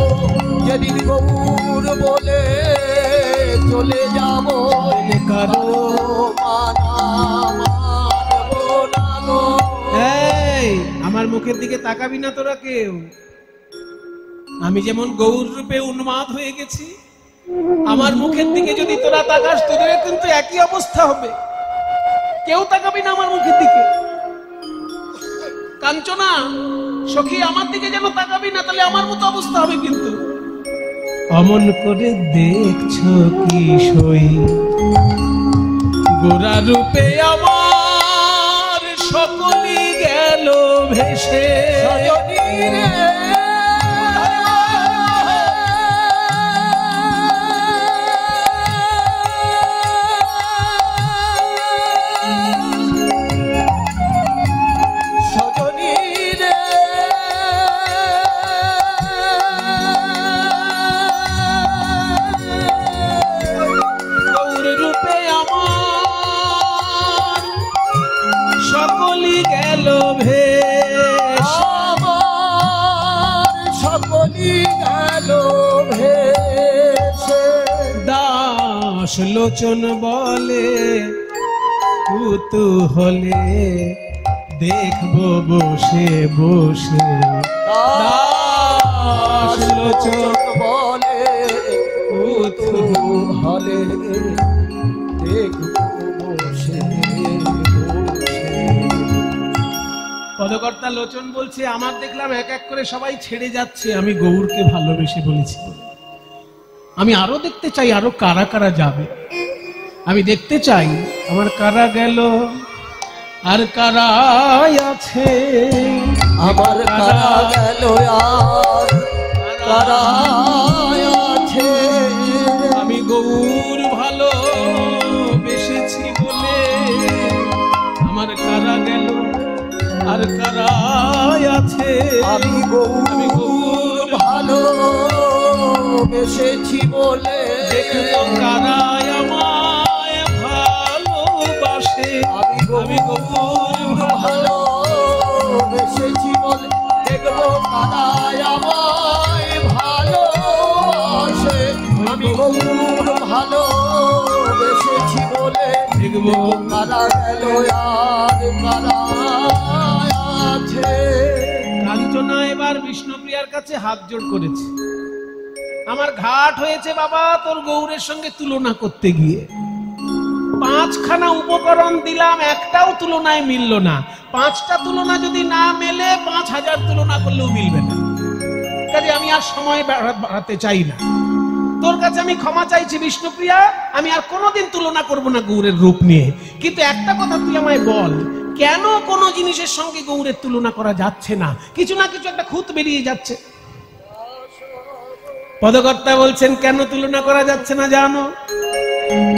যেদিন গৌর বলে চলে যাব কারো মানব না গো আমার মুখের দিকে তাকাবি না তোরা কেউ আমি যেমন গৌর রূপে উন্মাদ হয়ে গেছি আমার মুখের দিকে যদি তোরা তাকাস তোদের কিন্তু একই অবস্থা হবে কেউ তাকাবি না আমার মুখের দিকে কাঞ্চনা সখী আমার দিকে যেন তাকাবি না তাহলে আমার মতো অবস্থা হবে কিন্তু অমন করে দেখছো কি সই গোরা রূপে আমার সকলই গেল ভেসে সজনী রে লোচন বলে কুতূহলে দেখবো বসে বসে লোচন বলে কুতূহলে দেখবো বসে পদকর্তা লোচন বলছে আমার দেখলাম এক এক করে সবাই ছেড়ে যাচ্ছে আমি গৌরকে ভালোবেসে বলেছি আমি আরো দেখতে চাই আরো কারা কারা যাবে আমি দেখতে চাই আমার কারা গেল আর কারা আছে আমার কারা গেল আর কারা আছে আমি গৌর ভালো বেসেছি বলে আমার কারা গেল আর কারা আছে আমি গৌর ভালো বেসেছি বলে কারা আমায় ভালোবাসে আমি গৌর ভালো বেসেছি বলে দেখবো কারা আমায় ভালোবাসে আমি গৌর ভালো বেসেছি বলে দেখবো কারা গেল আর কারা আছে কাঞ্চনা এবার বিষ্ণুপ্রিয়ার কাছে হাত জোড় করেছে আমার ঘাট হয়েছে বাবা তোর গৌরের সঙ্গে তুলনা করতে গিয়ে 5 5খানা উপকরণ দিলাম, একটাও তুলনায় মিলল না। 5টা তুলনা যদি না মেলে 5000 তুলনা করলেও মিলবে না। কাজে আমি আর সময় বাড়াতে চাই না। তোর কাছে আমি ক্ষমা চাইছি বিষ্ণুপ্রিয়া, আমি আর কোনোদিন তুলনা করব না গৌরের রূপ নিয়ে। কিন্তু একটা কথা তুই আমায় বল, কেন কোনো জিনিসের সঙ্গে গৌরের তুলনা করা যাচ্ছে না? কিছু না কিছু একটা খুঁত বেরিয়ে যাচ্ছে। পদকর্তা বলছেন কেন তুলনা করা যাচ্ছে না জানো?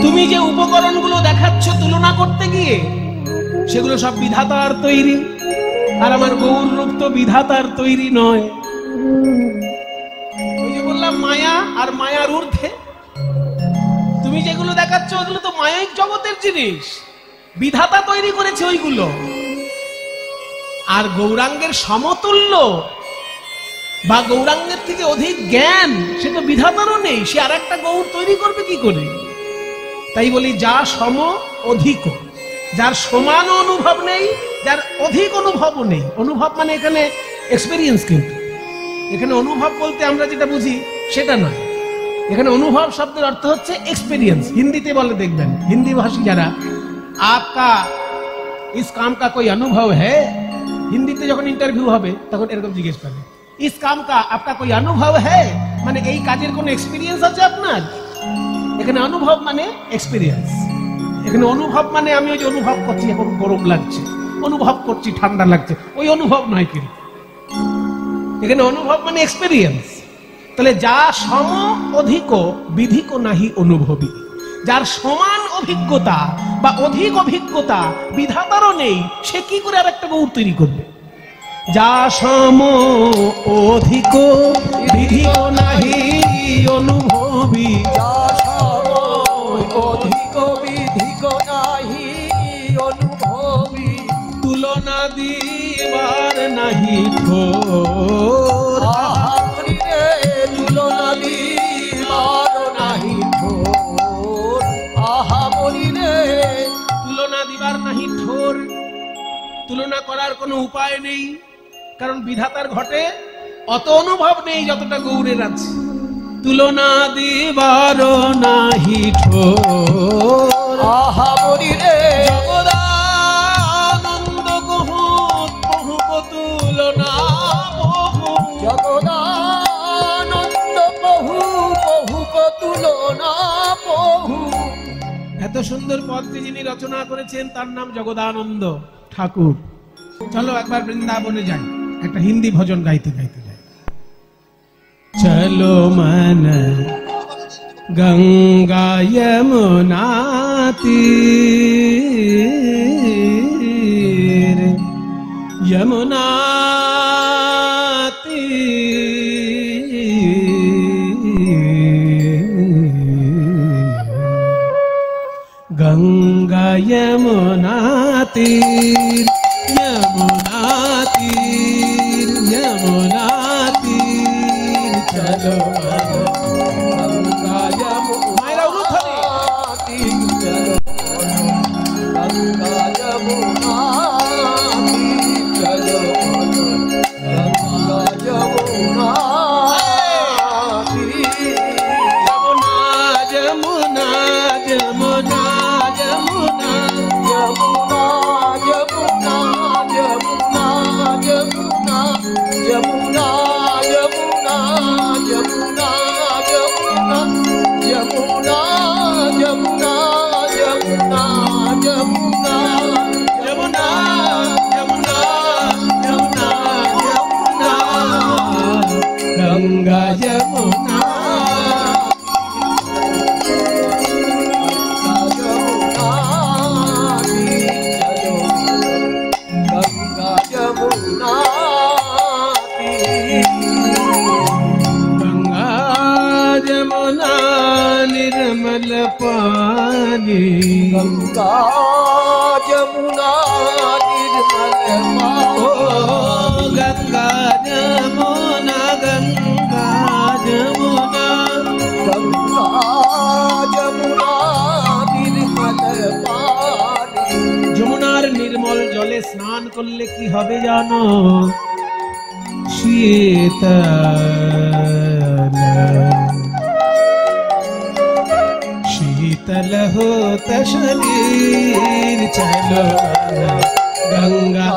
তুমি যে উপকরণগুলো দেখাচ্ছ তুলনা করতে গিয়ে, সেগুলো সব বিধাতার তৈরি, আর আমার গৌর রূপ তো বিধাতার তৈরি নয়। ওই যে বললাম মায়া আর মায়ার ঊর্ধ্বে। তুমি যেগুলো দেখাচ্ছ ওগুলো তো মায়াইক জগতের জিনিস, বিধাতা তৈরি করেছে ওইগুলো। আর গৌরাঙ্গের সমতুল্য বা গৌরাঙ্গের থেকে অধিক জ্ঞান সে তো বিধাতারও নেই, সে আর একটা গৌর তৈরি করবে কি করে? তাই বলি যা সম অধিক, যার সমান অনুভব নেই, যার অধিক অনুভবও নেই। অনুভব মানে এখানে এক্সপেরিয়েন্স, কিন্তু এখানে অনুভব বলতে আমরা যেটা বুঝি সেটা নয়। এখানে অনুভব শব্দের অর্থ হচ্ছে এক্সপেরিয়েন্স। হিন্দিতে বলে, দেখবেন হিন্দি ভাষী যারা, আপকা ইস কাম কা কোই অনুভব হ্যায়। হিন্দিতে যখন ইন্টারভিউ হবে তখন এরকম জিজ্ঞেস করে, ইস কাম কা আপকা কোই অনুভব হ্যায়, মানে এই কাজের কোনো এক্সপেরিয়েন্স আছে আপনার? এখানে অনুভব মানে এক্সপেরিয়েন্স। এখানে অনুভব মানে আমি ওই যে অনুভব করছি এখন গরম লাগছে, অনুভব করছি ঠান্ডা লাগছে, ওই অনুভব নয়। কিন্তু এখানে অনুভব মানে এক্সপেরিয়েন্স। তাহলে যা সম অধিক বিধিক নাহি অনুভবী, যার সমান অভিজ্ঞতা বা অধিক অভিজ্ঞতা বিধাতারও নেই, সে কি করে আর একটা গৌর তৈরি করবে? যা সম অধিক বিধিক নাহি অনুভবী, যা সম অধিক বিধিক নাহি অনুভবী, তুলনা দিবার নাহি ঠোর। তুলনা দিবার নাহি ঠোর। আহা বলি রে, তুলনা দিবার নাহি ঠোর। তুলনা করার কোনো উপায় নেই, কারণ বিধাতার ঘটে অত অনুভব নেই যতটা গৌরের আছে। তুলনা দিবার নাহি ঠোর। আহা বলি রে, জগদানন্দ কহু বহু তুলনা বহু, জগদানন্দ বহু বহু তুলনা বহু। এত সুন্দর পদটি যিনি রচনা করেছেন তার নাম জগদানন্দ ঠাকুর। চলো একবার বৃন্দাবনে যাই, একটা হিন্দি ভজন গাইতে গাইতে যাই। চলো মন গঙ্গা যমুনা তীর, যমুনা गंगा यमुना तीर, यमुना तीर, यमुना तीर, चलो गंगा यमुना तीर, चलो गंगा यमुना तीर, चलो गंगा यमुना तीर। यमुना यमुना यमुना यमुना यमुना यमुना यमुना यमुना यमुना यमुना यमुना यमुना यमुना यमुना यमुना यमुना यमुना यमुना यमुना गंगा यमुना निर्मल पानी, गंगा यमुना निर्मल पानी, गंगा यमुना, गंगा यमुना, गंगा यमुना निर्मल पानी। যমুনার নির্মল জলে স্নান করলে কি হবে জানো? শীতল शीतल होता शरीर चलो गंगा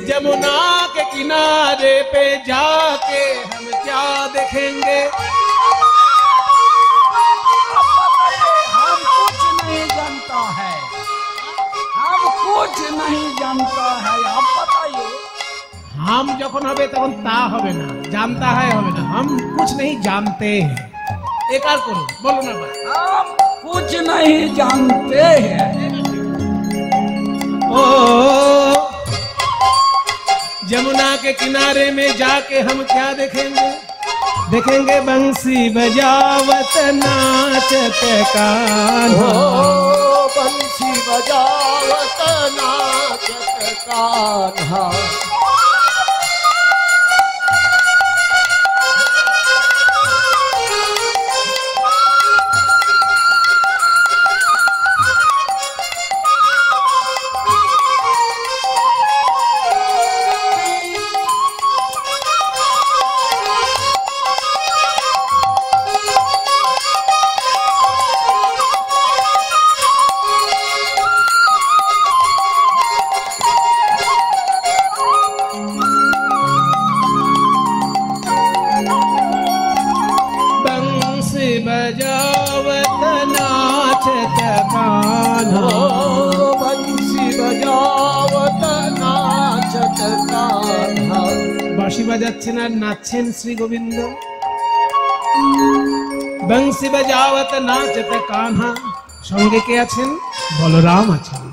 जमुना के किनारे पे जाके हम क्या देखेंगे? हम कुछ नहीं जानता है, हम कुछ नहीं जानता है, आप बताइए। हम যখন হবে তখন তা হবে না, জানতা হয় হবে না, हम कुछ नहीं जानते हैं। एक আর করুন, বলো না ভাই। हम कुछ नहीं जानते हैं। ओ जमुना के किनारे में जाके हम क्या देखेंगे? देखेंगे बंसी बजावत नाचत कान्हा। बंसी बजावत नाचत कान्हा। बजावत नाचत कान्हा। बंसी बजावत नाचत कान्हा। বাঁশি বাজাচ্ছেন আর নাচছেন শ্রী গোবিন্দ। বংশী বাজাवत নাচত কাन्हा। সঙ্গে কে আছেন? বলরাম আছেন।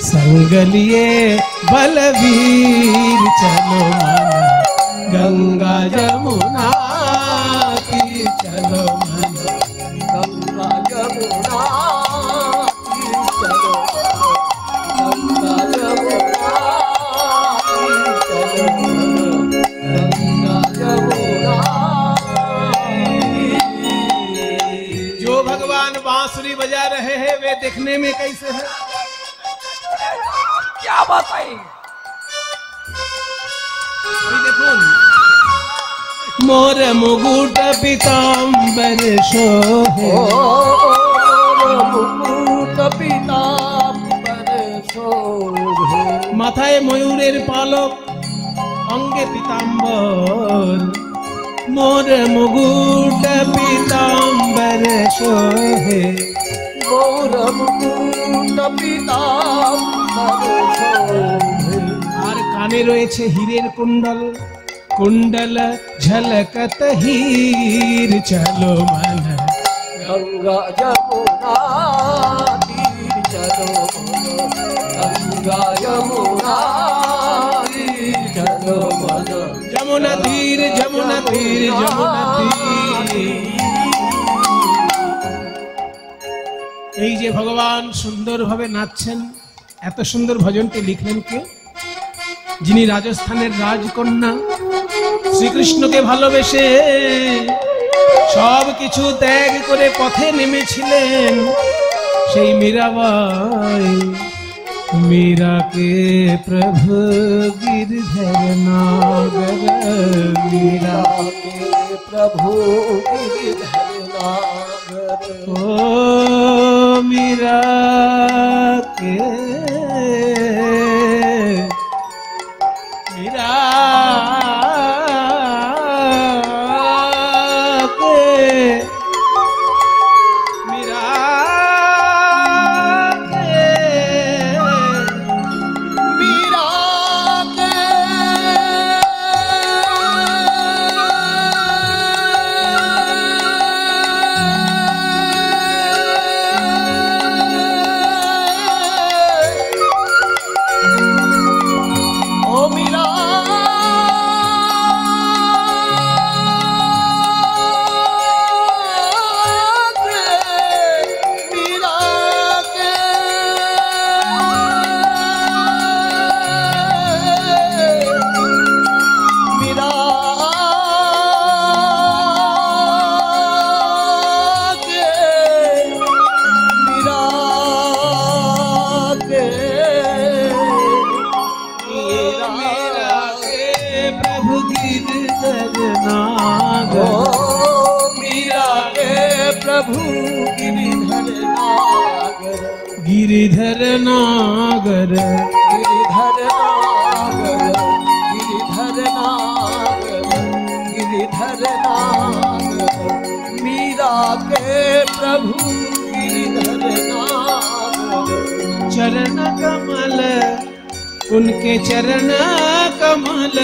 संग लिए बलवीर चलो मन गंगा जमुना की चलो मन गंगा जमुना की चलो गंगा जमुना की चलो गंगा जमुना। जो भगवान बांसुरी बजा रहे हैं वे देखने में कैसे है? क्या बताएं? देखो मोर मुकुट पीताम्बर शोभे। मुकुट पीताम्बर शोभे। মাথায় ময়ূরের পালক অঙ্গে পীতাম্বর। মোর মুকুট পীতাম্বর শোভে। मोर मुकुट पीताम्बर शोभे। আর কানে রয়েছে হীরের কুণ্ডল। कुंडल झलकत हीर चलो मन गंगा जमुना तीर चलो गंगा जमुना तीर चलो যমুনা তীর যমুনা তীর যমুনা তীর। এই যে ভগবান সুন্দরভাবে নাচছেন, এত সুন্দর ভজনটি লিখলেন কে? যিনি রাজস্থানের রাজকন্যা শ্রীকৃষ্ণকে ভালোবেসে সব কিছু ত্যাগ করে পথে নেমেছিলেন, সেই মীরাবাই। मीरा के प्रभु गिरधर नागर। मीरा के प्रभु गिरधर नागर। ओ मीरा के मीरा के मीरा प्रभु गिरधर नागर। मीरा के प्रभु गिरिधर नागर। गिरिधर नागर, गिरिधर नागर, गिरिधर नागर, गिरिधर नागर। मीरा के प्रभु गिरिधर नागर। चरण कमल उनके चरण कमल,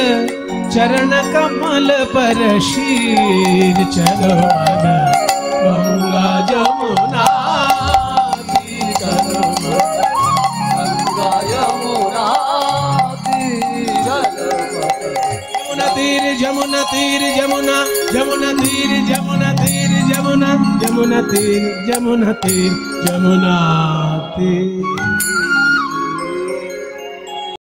चरण कमल पर शीर। चलो मन गंगा जमुना तीर, चलो गंगा यमुना तीर। यमुना तीर जमुना तीर जमुना, यमुना तीर जमुना तीर जमुना, यमुना तीर जमुना तीर जमुना तीर।